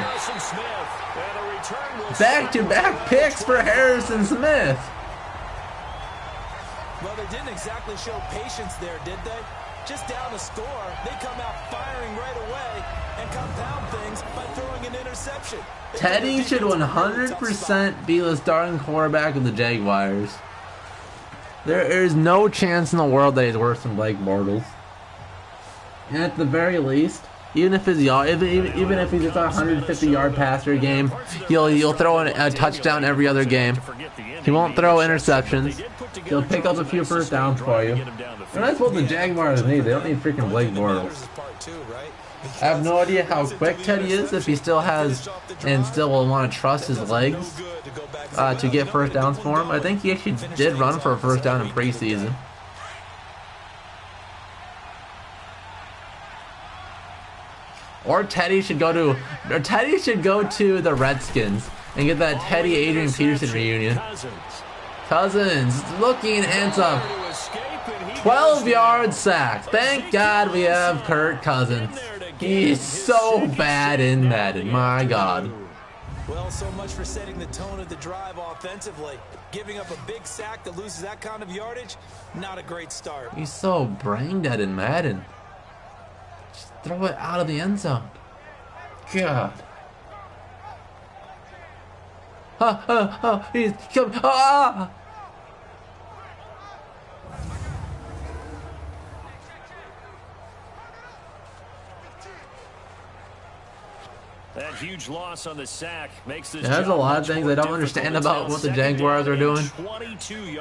Back-to-back picks for Harrison Smith. Well, they didn't exactly show patience there, did they? Just down a score, they come out firing right away and compound things by throwing an interception. Teddy should 100% be the starting quarterback of the Jaguars. There is no chance in the world that he's worse than Blake Bortles. And at the very least, even if he's just a 150-yard passer game, he'll throw a touchdown every other game. He won't throw interceptions. He'll pick up a few first downs for you. And that's what the Jaguars need. They don't need freaking Blake Bortles. I have no idea how quick Teddy is, if he still has and still will want to trust his legs to get first downs for him. I think he actually did run for a first down in preseason. Or Teddy should go to the Redskins and get that Teddy Adrian Peterson reunion. Cousins looking and some 12-yard sack. Thank God we have Kirk Cousins. He's so bad in Madden. My God. Well, so much for setting the tone of the drive offensively. Giving up a big sack that loses that kind of yardage, not a great start. He's so brain dead in Madden. Just throw it out of the end zone. God. He's coming. That huge loss on the sack makes this. There's a lot of things I don't understand about what the Jaguars are doing.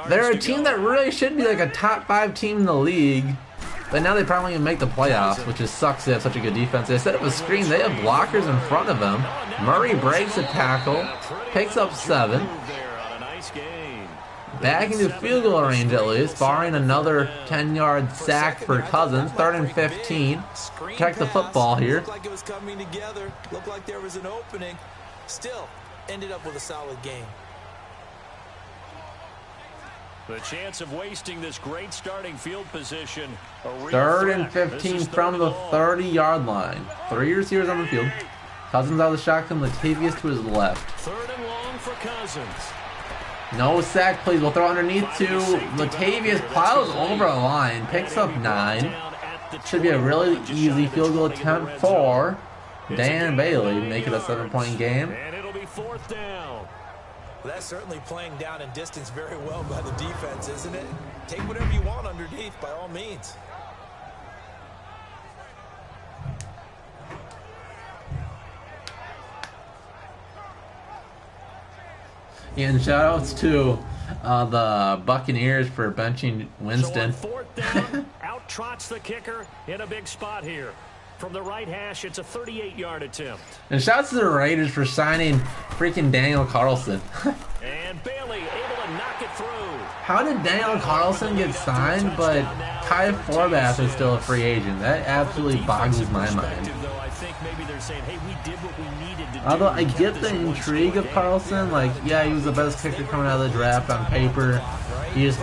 They're a team that really should be like a top 5 team in the league, but now they probably even make the playoffs, which just sucks. They have such a good defense. They set up a screen. They have blockers in front of them. Murray breaks a tackle, picks up 7. Back into field goal range at least, barring another 10-yard sack for Cousins. 3rd and 15. Check the football here. Looked like it was coming together. Looked like there was an opening. Still ended up with a solid game. The chance of wasting this great starting field position. Third and 15 from the 30-yard line. 3 receivers on the field. Cousins out of the shotgun. Latavius to his left. Third and long for Cousins. No sack, please. We'll throw underneath to Latavius. Plows over a line. Picks up 9. Should be a really easy field goal attempt for Dan Bailey. Make it a 7-point game. And it'll be fourth down. Well, that's certainly playing down in distance very well by the defense, isn't it? Take whatever you want underneath, by all means. And shout-outs to the Buccaneers for benching Winston. So on fourth down, out trots the kicker in a big spot here. From the right hash, it's a 38-yard attempt. And shouts to the Raiders for signing freaking Daniel Carlson. And Bailey able to knock it through. How did Daniel Carlson get signed, but Kai Forbath is still a free agent? That absolutely boggles my mind. Although I get the intrigue of Carlson, like, yeah, he was the best kicker coming out of the draft on paper. He just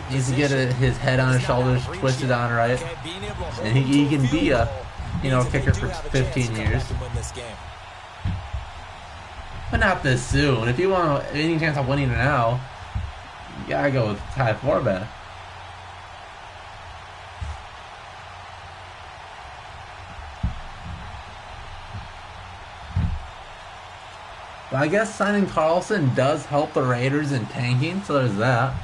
needs to get his head on his shoulders twisted on right, and he can be a, kicker for 15 years. But not this soon. If you want any chance of winning now, you gotta go with Ty Forbath. But I guess signing Carlson does help the Raiders in tanking, so there's that.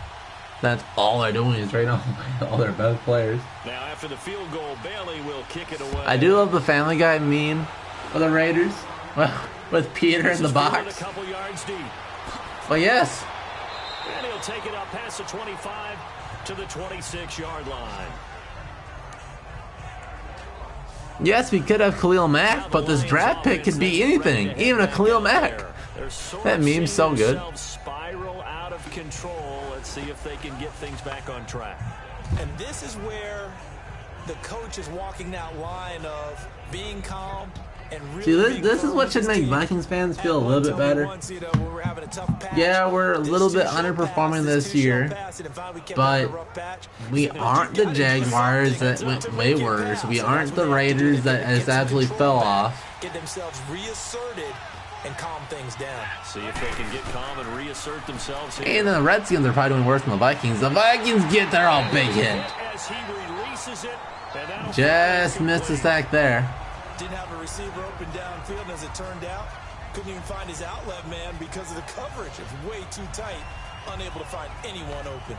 That's all they're doing is right now all their best players. Now after the field goal, Bailey will kick it away. I do love the Family Guy meme for the Raiders. Well, with Peter in the box. A couple yards deep. Well, yes. And he'll take it up past the 25 to the 26-yard line. Yes, we could have Khalil Mack, but this draft pick could be anything, even a Khalil Mack. That meme's so good. Spiral out of control. Let's see if they can get things back on track. And this is where the coach is walking that line of being calm and really. See, this is what should make Vikings fans feel a little bit better. Yeah, we're a little bit underperforming this year, but we aren't the Jaguars that went way worse. We aren't the Raiders that just absolutely fell off. Get themselves reasserted and calm things down. See if they can get calm and reassert themselves here. And the Redskins are probably doing worse than the Vikings. The Vikings get their all big hit. As he releases it, and just missed the sack there. Didn't have a receiver open downfield, as it turned out. Couldn't even find his outlet man because of the coverage. It was way too tight. Unable to find anyone open.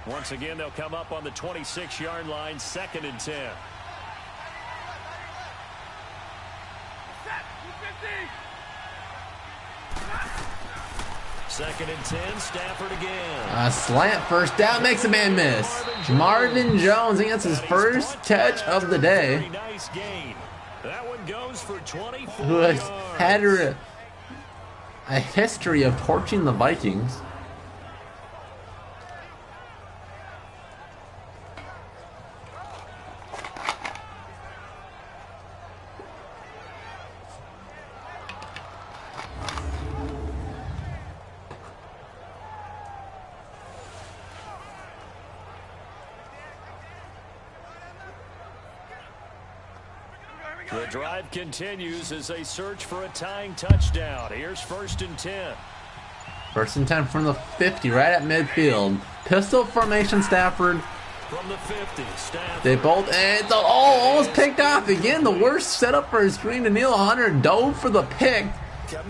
Once again, they'll come up on the 26-yard line, 2nd and 10. Second and 10, Stafford again. A slant first down makes a man miss. Marvin Jones, I think that's his first catch of the day. Nice gain. That one goes for 24 Who has had a history of torching the Vikings. The drive continues as they search for a tying touchdown. Here's 1st and 10. 1st and 10 from the 50, right at midfield. Pistol formation, Stafford. From the 50, Stafford. They both, and it's almost picked off again. The worst setup for a screen to Neil Hunter. Dove for the pick,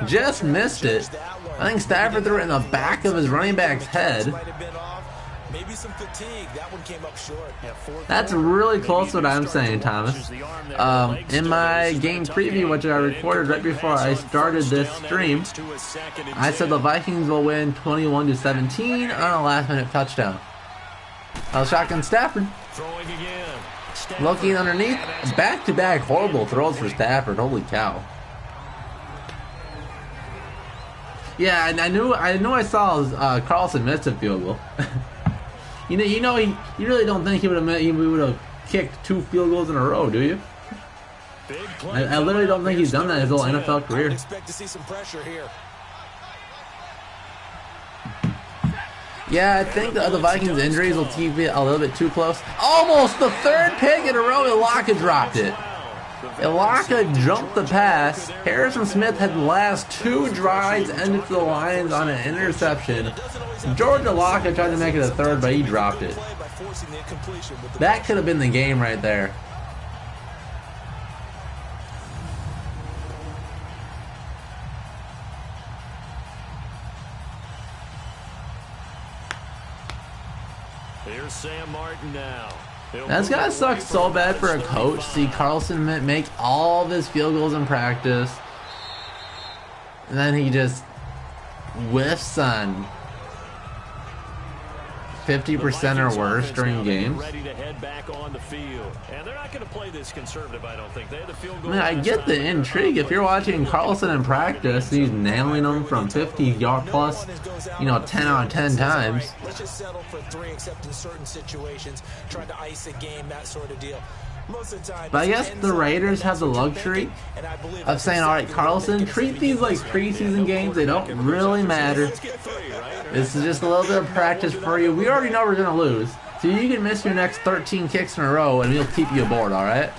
just missed it. I think Stafford threw it in the back of his running back's head. Maybe some fatigue. That one came up short. That's really close to what I'm saying, Thomas. In my game preview, which I recorded right before I started this stream, I said the Vikings will win 21-17 on a last-minute touchdown. Shotgun Stafford. Looking underneath, back-to-back horrible throws for Stafford. Holy cow. Yeah, and I knew I saw Carlson missed a field goal. You really don't think he would have kicked 2 field goals in a row, do you? I literally don't think he's done that his whole NFL career. Expect to see some pressure here. Yeah, I think the Vikings' injuries will keep it a little bit too close. Almost the third pick in a row. Ilaka dropped it. Ilaka jumped the pass. Harrison Smith had the last 2 drives ended for the Lions on an interception. George Ilaka tried to make it a third, but he dropped it. That could have been the game right there. Here's Sam Martin now. That's gotta suck so bad for a coach. See Carlson make all of his field goals in practice, and then he just whiffs on 50% or worse during games. Ready to head back on the field. And they're not going to play this conservative, I don't think. They had the field goal. I mean, I get the intrigue. If you're watching Carlson in practice, he's nailing them from 50-yard plus, 10 out of 10 times. Let's just settle for 3, except in certain situations, trying to ice a game, that sort of deal. Most of the time, but I guess the Raiders have the luxury of saying, all right, Carlson, treat these like preseason games. They don't really matter. This is just a little bit of practice for you. We already know we're going to lose. So you can miss your next 13 kicks in a row and we'll keep you aboard, all right?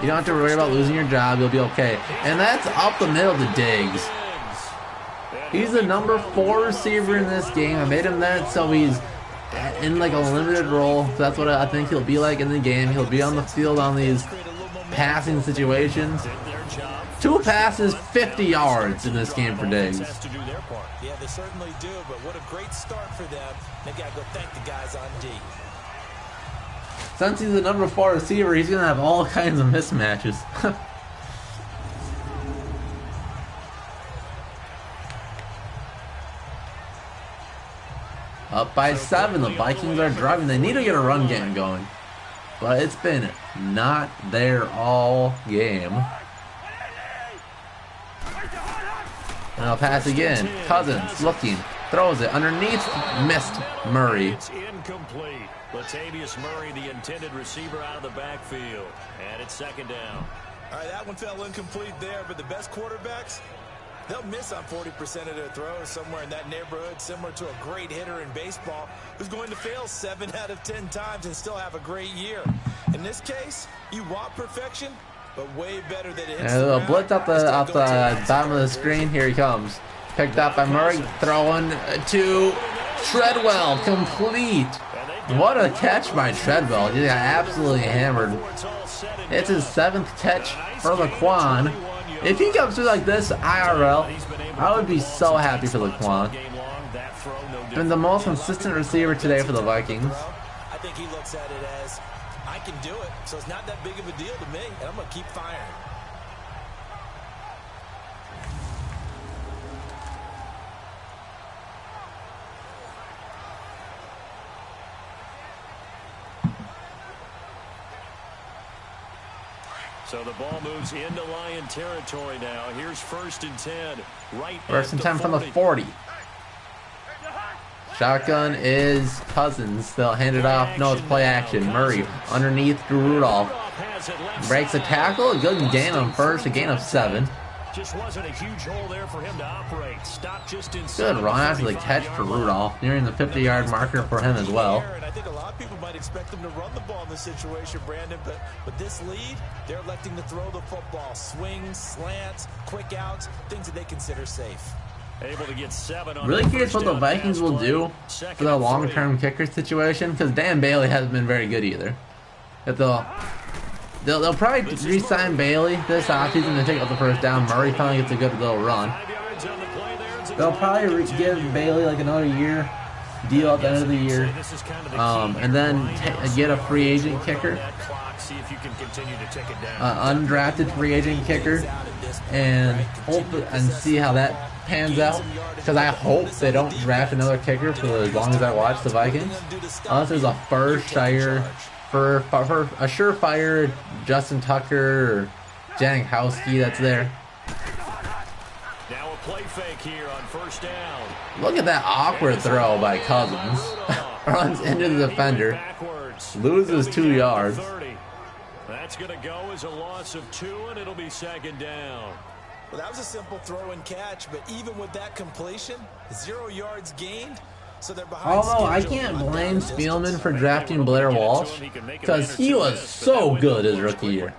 You don't have to worry about losing your job. You'll be okay. And that's up the middle to Diggs. He's the number 4 receiver in this game. I made him that so he's in like a limited role. That's what I think he'll be like in the game. He'll be on the field on these passing situations. 2 passes, 50 yards in this game for Diggs. Yeah, they certainly do, but what a great start for them. They've got to go thank the guys on D. Since he's the number 4 receiver, he's going to have all kinds of mismatches. Up by 7, the Vikings are driving. They need to get a run game going, but it's been not there all game. And I'll pass again. Cousins looking, throws it underneath, missed Murray. It's incomplete. Latavius Murray, the intended receiver, out of the backfield, and it's 2nd down. All right, that one fell incomplete there, but the best quarterbacks, they'll miss on 40% of their throws, somewhere in that neighborhood, similar to a great hitter in baseball who's going to fail 7 out of 10 times and still have a great year. In this case, you want perfection, but way better than it hits the A ground. blitz up the bottom of the screen. Here he comes. Picked up by Murray, throwing to Treadwell, complete. What a catch by Treadwell. He got absolutely hammered. It's his 7th catch for Laquan. If he comes through like this IRL, I would be so happy for Laquan. Been the most consistent receiver today for the Vikings. I think he looks at it as, I can do it, so it's not that big of a deal to me, and I'm going to keep firing. So the ball moves into Lion territory now. Here's 1st and 10. Right. 1st and 10 from the 40. Shotgun is Cousins. They'll hand it off. No, it's play action. Murray underneath to Rudolph. Breaks a tackle. A good gain on first. A gain of 7. Just wasn't a huge hole there for him to operate. Stop just inside. Good run after the catch for Rudolph. Nearing the 50-yard marker for him as well. I think a lot of people might expect them to run the ball in this situation, Brandon, but with this lead, they're electing to throw the football. Swings, slants, quick outs, things that they consider safe. Able to get 7 on really curious what the Vikings will do for the long-term kicker situation, because Dan Bailey hasn't been very good either. If they'll probably re-sign Bailey this offseason to take out the first down. Murray finally gets a good little run. They'll probably give Bailey like another year deal at the end of the year, and then get a free agent kicker, undrafted free agent kicker, and hope and see how that pans out. Because I hope they don't draft another kicker for as long as I watch the Vikings, unless there's a a surefire Justin Tucker or Janikowski that's there. Now a play fake here on 1st down. Look at that awkward throw by Cousins. Runs into the defender, loses 2 yards. That's going to go as a loss of 2, and it'll be 2nd down. Well, that was a simple throw and catch, but even with that completion, 0 yards gained, So they're behind Although I schedule can't on blame down distance. Spielman for drafting Blair Walsh, because he was so good his rookie year.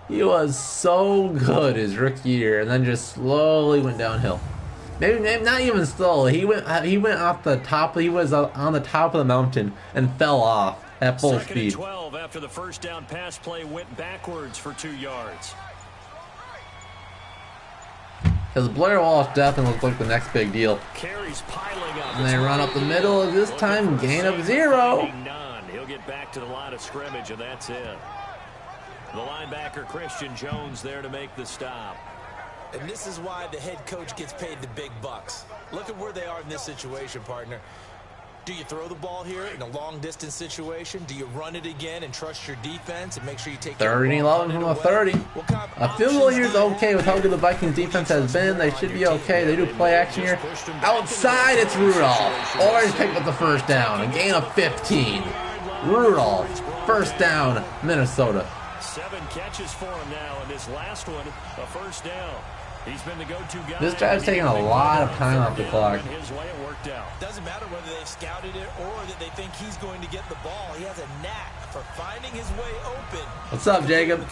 He was so good his rookie year, and then just slowly went downhill. Maybe not even slowly. He went off the top. He was on the top of the mountain and fell off at full Second and speed. 12 after the first down pass play went backwards for 2 yards. Because Blair Walsh definitely looks like the next big deal. Carries piling up. And they run up the middle, and this time gain of 0. None. He'll get back to the line of scrimmage, and that's it. The linebacker Christian Jones there to make the stop. And this is why the head coach gets paid the big bucks. Look at where they are in this situation, partner. Do you throw the ball here in a long-distance situation? Do you run it again and trust your defense and make sure you take 3rd and 11 from a 30. A field goal here is okay with how good the Vikings defense has been. They should be okay. They do play action here. Outside, it's Rudolph. Always picked up the first down. A gain of 15. Rudolph. First down, Minnesota. 7 catches for him now, and this last one, a first down. He's been the go-to guy. This drive's taking a lot of time off the clock. His way it worked out. Doesn't matter whether they've scouted it or that they think he's going to get the ball. He has a knack for finding his way open. What's up, Jacob?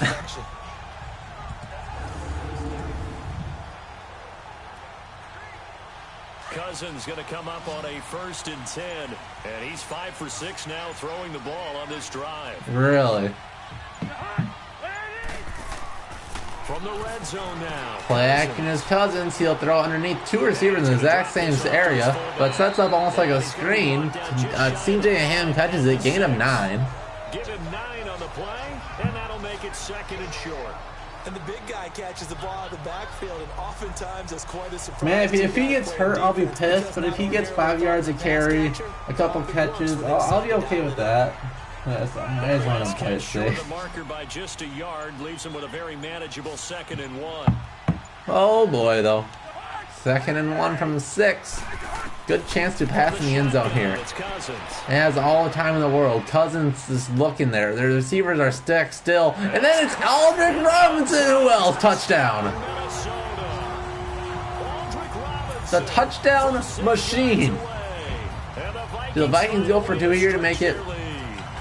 Cousins going to come up on a 1st and 10, and he's 5 for 6 now throwing the ball on this drive. Really? From the red zone now. Play action is Cousins. He'll throw underneath 2 receivers in the exact same area, but sets up almost like a screen. CJ Ham catches it, gain of 9. Give him 9 on the play, and that'll make it 2nd and short. And the big guy catches the ball out of the backfield, and oftentimes it's quite a surprise. Man, if he gets hurt, I'll be pissed, but if he gets 5 yards of carry, a couple catches, I'll be okay with that. I just want to play it safe. The marker by just a yard leaves him with a very manageable 2nd and 1. Oh boy, though. 2nd and 1 from the 6. Good chance to pass in the end zone here. He has all the time in the world. Cousins is looking there. Their receivers are stuck still. And then it's Aldrick Robinson. Who else? Touchdown. The touchdown machine. Do the Vikings go for 2 here to make it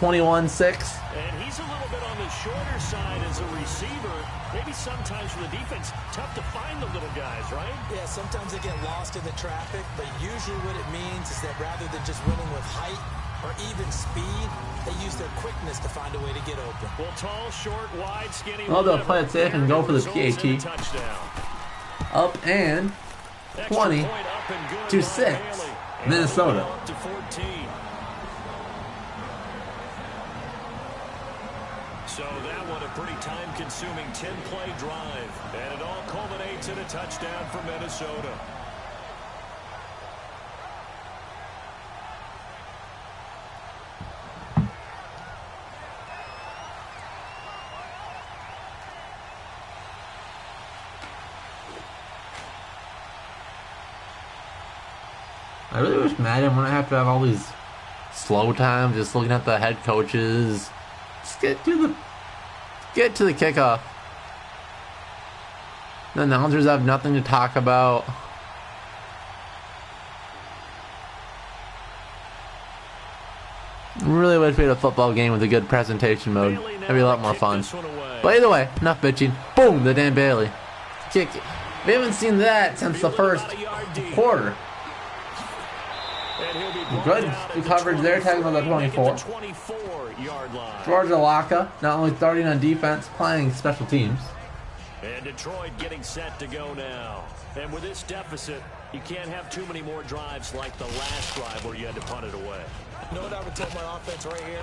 21-6? And he's a little bit on the shorter side as a receiver. Maybe sometimes for the defense, tough to find the little guys, right? Yeah, sometimes they get lost in the traffic, but usually what it means is that rather than just winning with height or even speed, they use their quickness to find a way to get open. Well, tall, short, wide, skinny. Well, they'll play it safe and go for the PAT. Up and 20 to 6. Minnesota. To 14. So that one a pretty time-consuming 10-play drive. And it all culminates in a touchdown for Minnesota. I really wish Madden wouldn't have to have all these slow times, just looking at the head coaches. Just get to the kickoff. The announcers have nothing to talk about. Really wish we had a football game with a good presentation mode. That'd be a lot more fun. But either way, enough bitching. Boom, the Dan Bailey kick. We haven't seen that since the first quarter. Good coverage there, tackling on the 24. Georgia Laka, not only starting on defense, playing special teams. And Detroit getting set to go now. And with this deficit, you can't have too many more drives like the last drive where you had to punt it away. You know what I would tell my offense right here?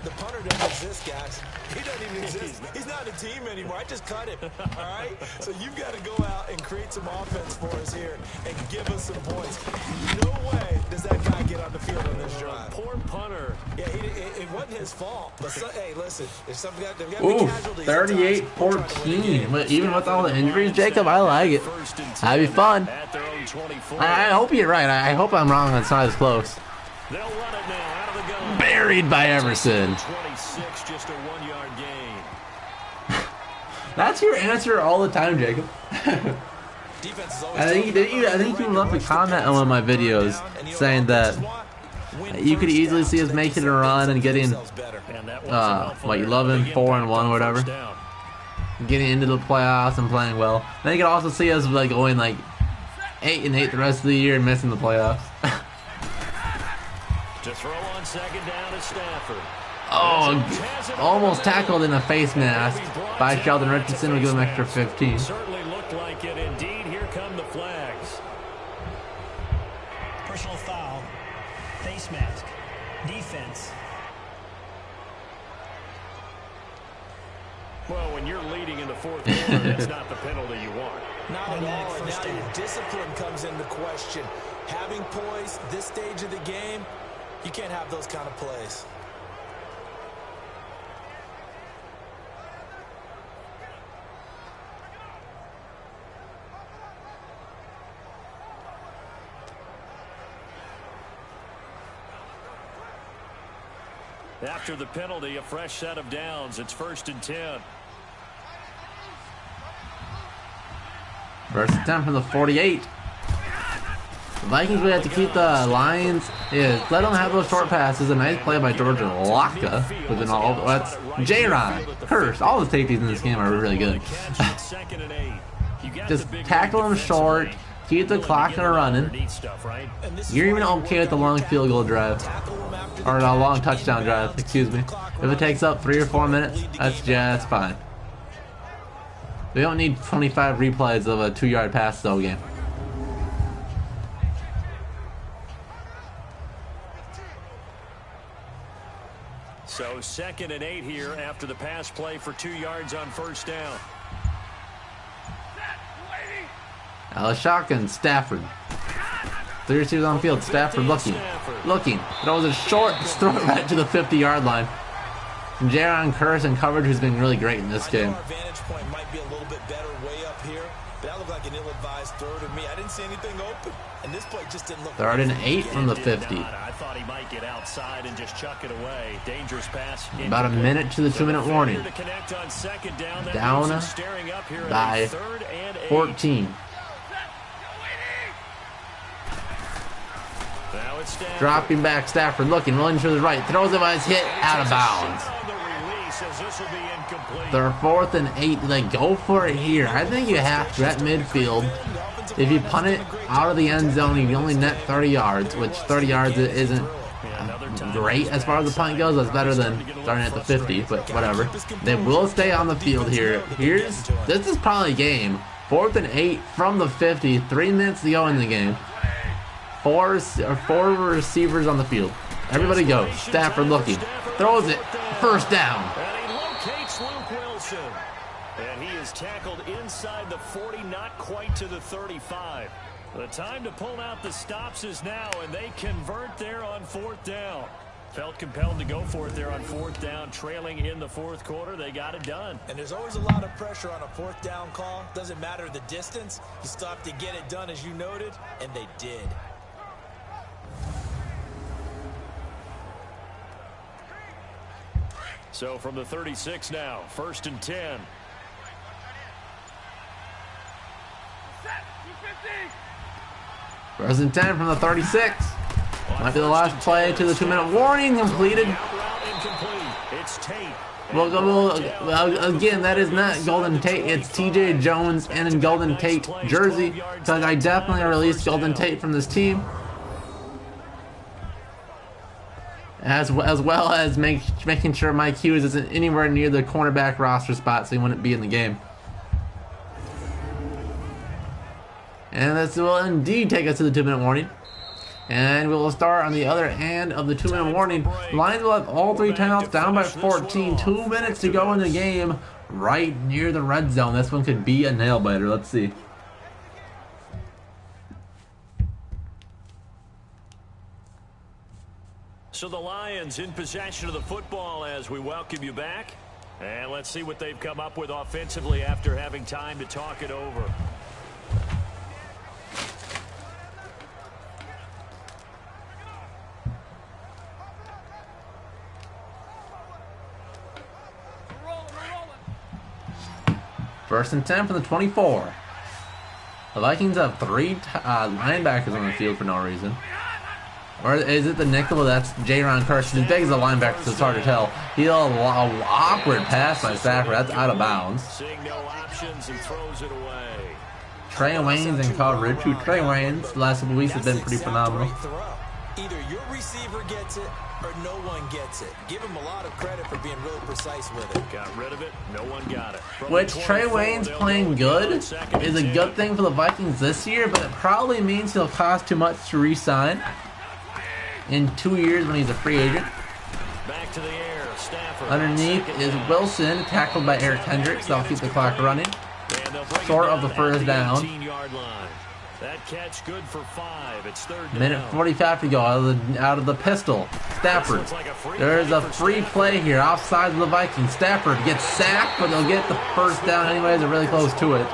The punter doesn't exist, guys. He doesn't even exist. He's not a team anymore. I just cut him, all right? So you've got to go out and create some offense for us here and give us some points. No way does that guy get on the field on this drive. Poor punter. Yeah, it wasn't his fault. But hey, listen, if something got to be casualties. 38-14. Even with all the injuries, Jacob, I like it. That'd be fun. I hope you're right. I hope I'm wrong. It's not as close. They'll run it now out of the gun. Buried by Everson. 26, just a 1-yard gain. That's your answer all the time, Jacob. Defense is always I think you left a comment on one of my videos saying that you could easily see us making a run and getting what 11, 4, and 1 or whatever, getting into the playoffs and playing well. Then you could also see us like going like 8 and 8 the rest of the year and missing the playoffs. To throw on second down to Stafford. Oh, almost tackled in a face mask by Sheldon Richardson. Will give him extra 15. Certainly looked like it. Indeed, here come the flags. Personal foul. Face mask. Defense. Well, when you're leading in the fourth quarter, that's not the penalty you want. Not at all. And now your discipline comes into question. Having poise this stage of the game, you can't have those kind of plays. After the penalty, a fresh set of downs. It's 1st and 10. 1st and 10 from the 48. The Vikings would have to keep the Lions. Let them have those short passes. A nice play by George Laka. Within all, that's J-Ron, Curse. All the safeties in this game are really good. Just tackle them short. Keep the clock running. You're even okay with the long field goal drive. Or a long touchdown drive, excuse me. If it takes up 3 or 4 minutes, that's fine. We don't need 25 replays of a 2-yard pass though game. So 2nd and 8 here after the pass play for 2 yards on 1st down. Shotgun, Stafford. 3 receivers on field. Stafford looking. Throws it short. Throw it right to the 50-yard line. And Jaron Curse in coverage, who's been really great in this game. Our vantage point might be a little bit better way up here, but that looked like an ill-advised throw to me. I didn't see anything open, and this play just didn't look. 3rd and 8 from the 50. I thought he might get outside and just chuck it away. Dangerous pass. About a minute to the 2-minute warning. Down by 14. Dropping back, Stafford looking, rolling to the right, throws it by his hit, out of bounds. They're 4th and 8. Like, go for it here. I think you have to at midfield. If you punt it out of the end zone, you only net 30 yards, which 30 yards isn't great as far as the punt goes. That's better than starting at the 50, but whatever. They will stay on the field here. This is probably a game. 4th and 8 from the 50. 3 minutes to go in the game. Four receivers on the field. Everybody go. Stafford looking. Throws it. 1st down. And he locates Luke Wilson. And he is tackled inside the 40, not quite to the 35. The time to pull out the stops is now, and they convert there on 4th down. Felt compelled to go for it there on 4th down, trailing in the 4th quarter. They got it done. And there's always a lot of pressure on a 4th down call. Doesn't matter the distance. You still have to get it done, as you noted, and they did. So from the 36 now, 1st and 10. First and 10 from the 36. Might be the last play to the 2-minute warning. Completed. Well, again, that is not Golden Tate. It's TJ Jones and in Golden Tate jersey. Because I definitely released Golden Tate from this team. As well as making sure Mike Hughes isn't anywhere near the cornerback roster spot, so he wouldn't be in the game. And this will indeed take us to the 2-minute warning. And we will start on the other end of the 2-minute warning. Lions will have all 3 timeouts, down by 14. 2 minutes to go in the game, right near the red zone. This one could be a nail biter. Let's see. So the Lions in possession of the football as we welcome you back. And let's see what they've come up with offensively after having time to talk it over. First and 10 from the 24. The Vikings have 3 linebackers on the field for no reason. Or is it the nickel? That's J-Ron Carson. He's big as a linebacker, so it's hard to tell. He had an awkward pass by Stafford. That's out of bounds. Seeing no options and throws it away. Trey Waynes and coverage. Who Trey Waynes the last couple weeks have been pretty phenomenal. Either your receiver gets it or no one gets it. Give him a lot of credit for being really precise with it. Got rid of it. No one got it. Which Trey Waynes playing good is a good thing for the Vikings this year, but it probably means he'll cost too much to re-sign in 2 years when he's a free agent. Back to the air. Stafford. Underneath is Wilson, tackled by Eric Hendricks. That'll keep the clock running. Short of the first down. That catch good for 5. It's third down. Minute 45 to go out of the pistol. Stafford. There's a free play here offside of the Vikings. Stafford gets sacked, but they'll get the first down anyways. They're really close to it.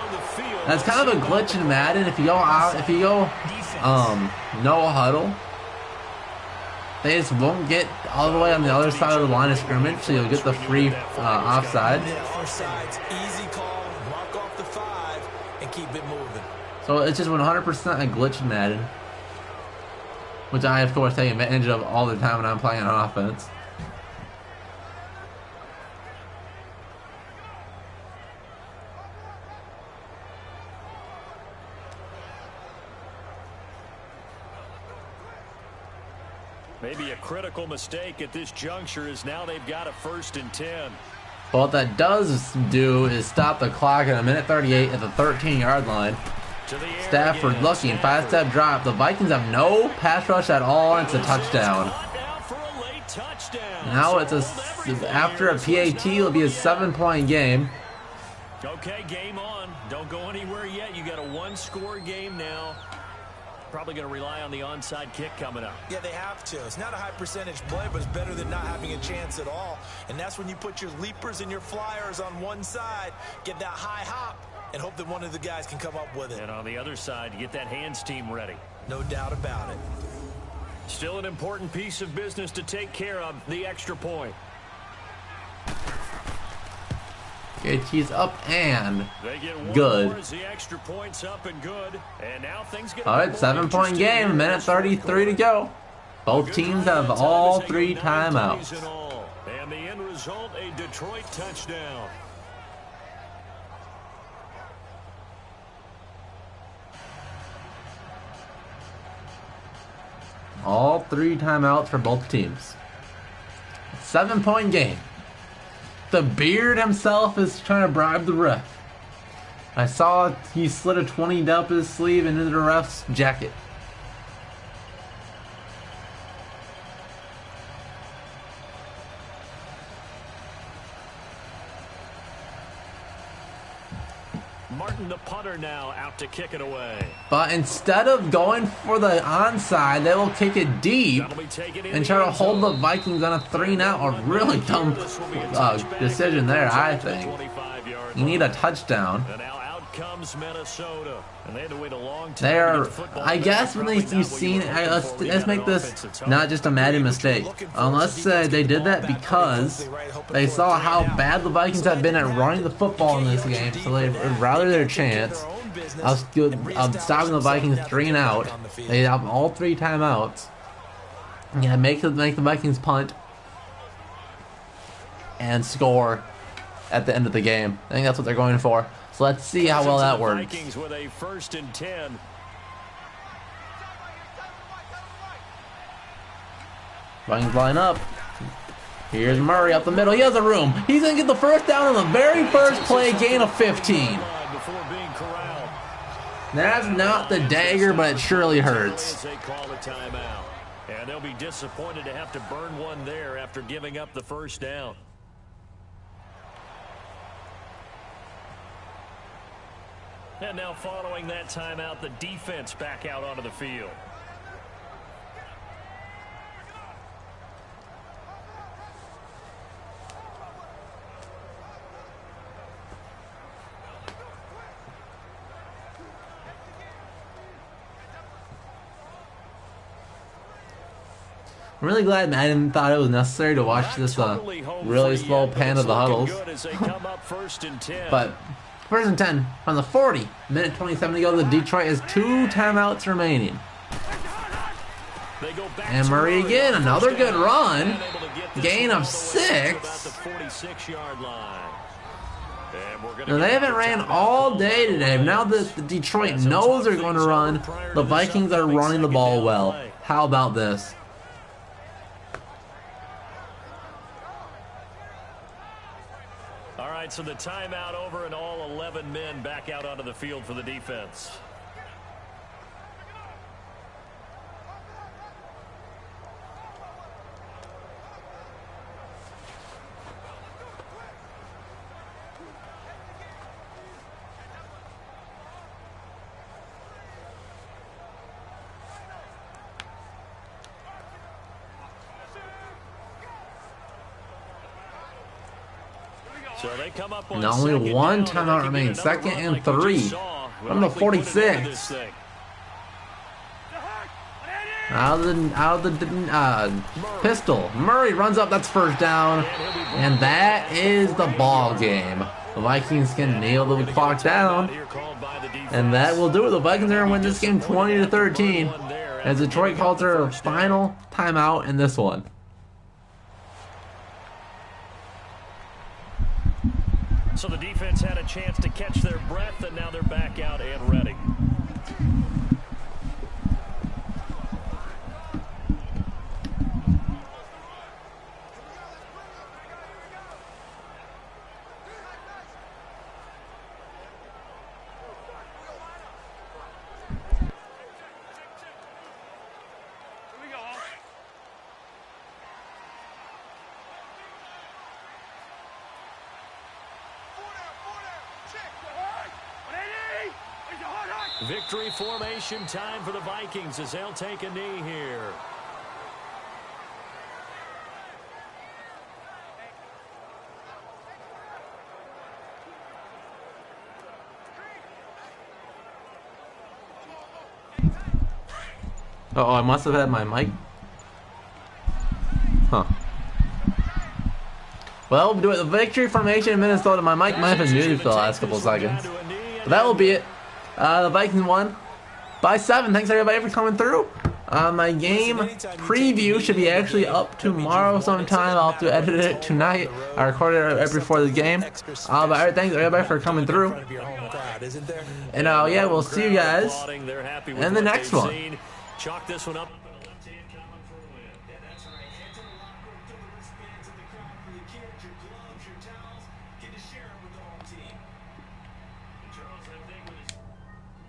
That's kind of a glitch in Madden. If you go no huddle, they just won't get all the way on the other side of the line of scrimmage, so you'll get the free offside. Easy call. Mark off the 5 and keep it moving. So it's just 100% a glitch in Madden, which I, of course, take advantage of all the time when I'm playing on offense. Maybe a critical mistake at this juncture is now they've got a 1st and 10. But what that does do is stop the clock at a minute 38 at the 13-yard line. Stafford looking, 5-step drop. The Vikings have no pass rush at all, and it's a touchdown. Now it's after a PAT, it'll be a 7-point game. Okay, game on. Don't go anywhere yet. You got a 1-score game now. Probably going to rely on the onside kick coming up. Yeah, they have to. It's not a high percentage play, but it's better than not having a chance at all. And that's when you put your leapers and your flyers on one side, get that high hop, and hope that one of the guys can come up with it. And on the other side, you get that hands team ready. No doubt about it. Still an important piece of business to take care of, the extra point. He's up and They get one good. More as the extra points up and good. And now things get All right, 7-point game, minute 33 to go. Both teams have all 3 timeouts. And the end result, a Detroit touchdown. All 3 timeouts for both teams. 7-point game. The Beard himself is trying to bribe the ref. I saw he slid a 20 up his sleeve into the ref's jacket. Martin, the punter, now out to kick it away. But instead of going for the onside, they will kick it deep and try to hold the Vikings on a 3-and-out. A really dumb decision there, I think. You need a touchdown. And now out comes Minnesota. And they had to wait a long time. They are, I guess, when you've seen, let's make this not just a Madden mistake. Let's say they did that because they saw how bad the Vikings have been at running the football in this game, so they would rather their chance of stopping the Vikings 3-and-out. They have all 3 timeouts. Yeah, make the Vikings punt and score at the end of the game. I think that's what they're going for. So let's see how well that works. Vikings with a 1st and 10. Vikings line up. Here's Murray up the middle. He has a room. He's going to get the first down on the very first play, gain of 15. That's not the dagger, but it surely hurts. They call a timeout. And they'll be disappointed to have to burn one there after giving up the first down. And now following that timeout, the defense back out onto the field. I'm really glad Madden thought it was necessary to watch this really slow pan of the huddles. But First and 10 from the 40. Minute 27 to go. The Detroit has 2 timeouts remaining. And Murray again, another good run. Gain of 6. Now they haven't ran all day today. Now that the Detroit knows they're going to run, the Vikings are running the ball well. How about this? All right, so the timeout over and all 11 men back out onto the field for the defense. So they come up on Now only 1 timeout remains. 2nd and 3 from the 46. Out of the pistol. Murray runs up. That's first down. And that is the ball game. The Vikings can nail the clock down. And that will do it. The Vikings are going to win this game 20-13. As Detroit calls their final timeout in this one. So the defense had a chance to catch their breath, and now they're back out and ready. Victory formation time for the Vikings as they'll take a knee here. Uh oh, I must have had my mic. Huh. Well, we'll do it. The victory formation in Minnesota. My mic might have been muted for the last couple of seconds. But that will be it. The Vikings won by 7. Thanks everybody for coming through. My game preview should be actually up tomorrow sometime. I'll have to edit it tonight. I recorded it right before the game. But alright, thanks everybody for coming through. And yeah, we'll see you guys in the next one. Chalk this one up.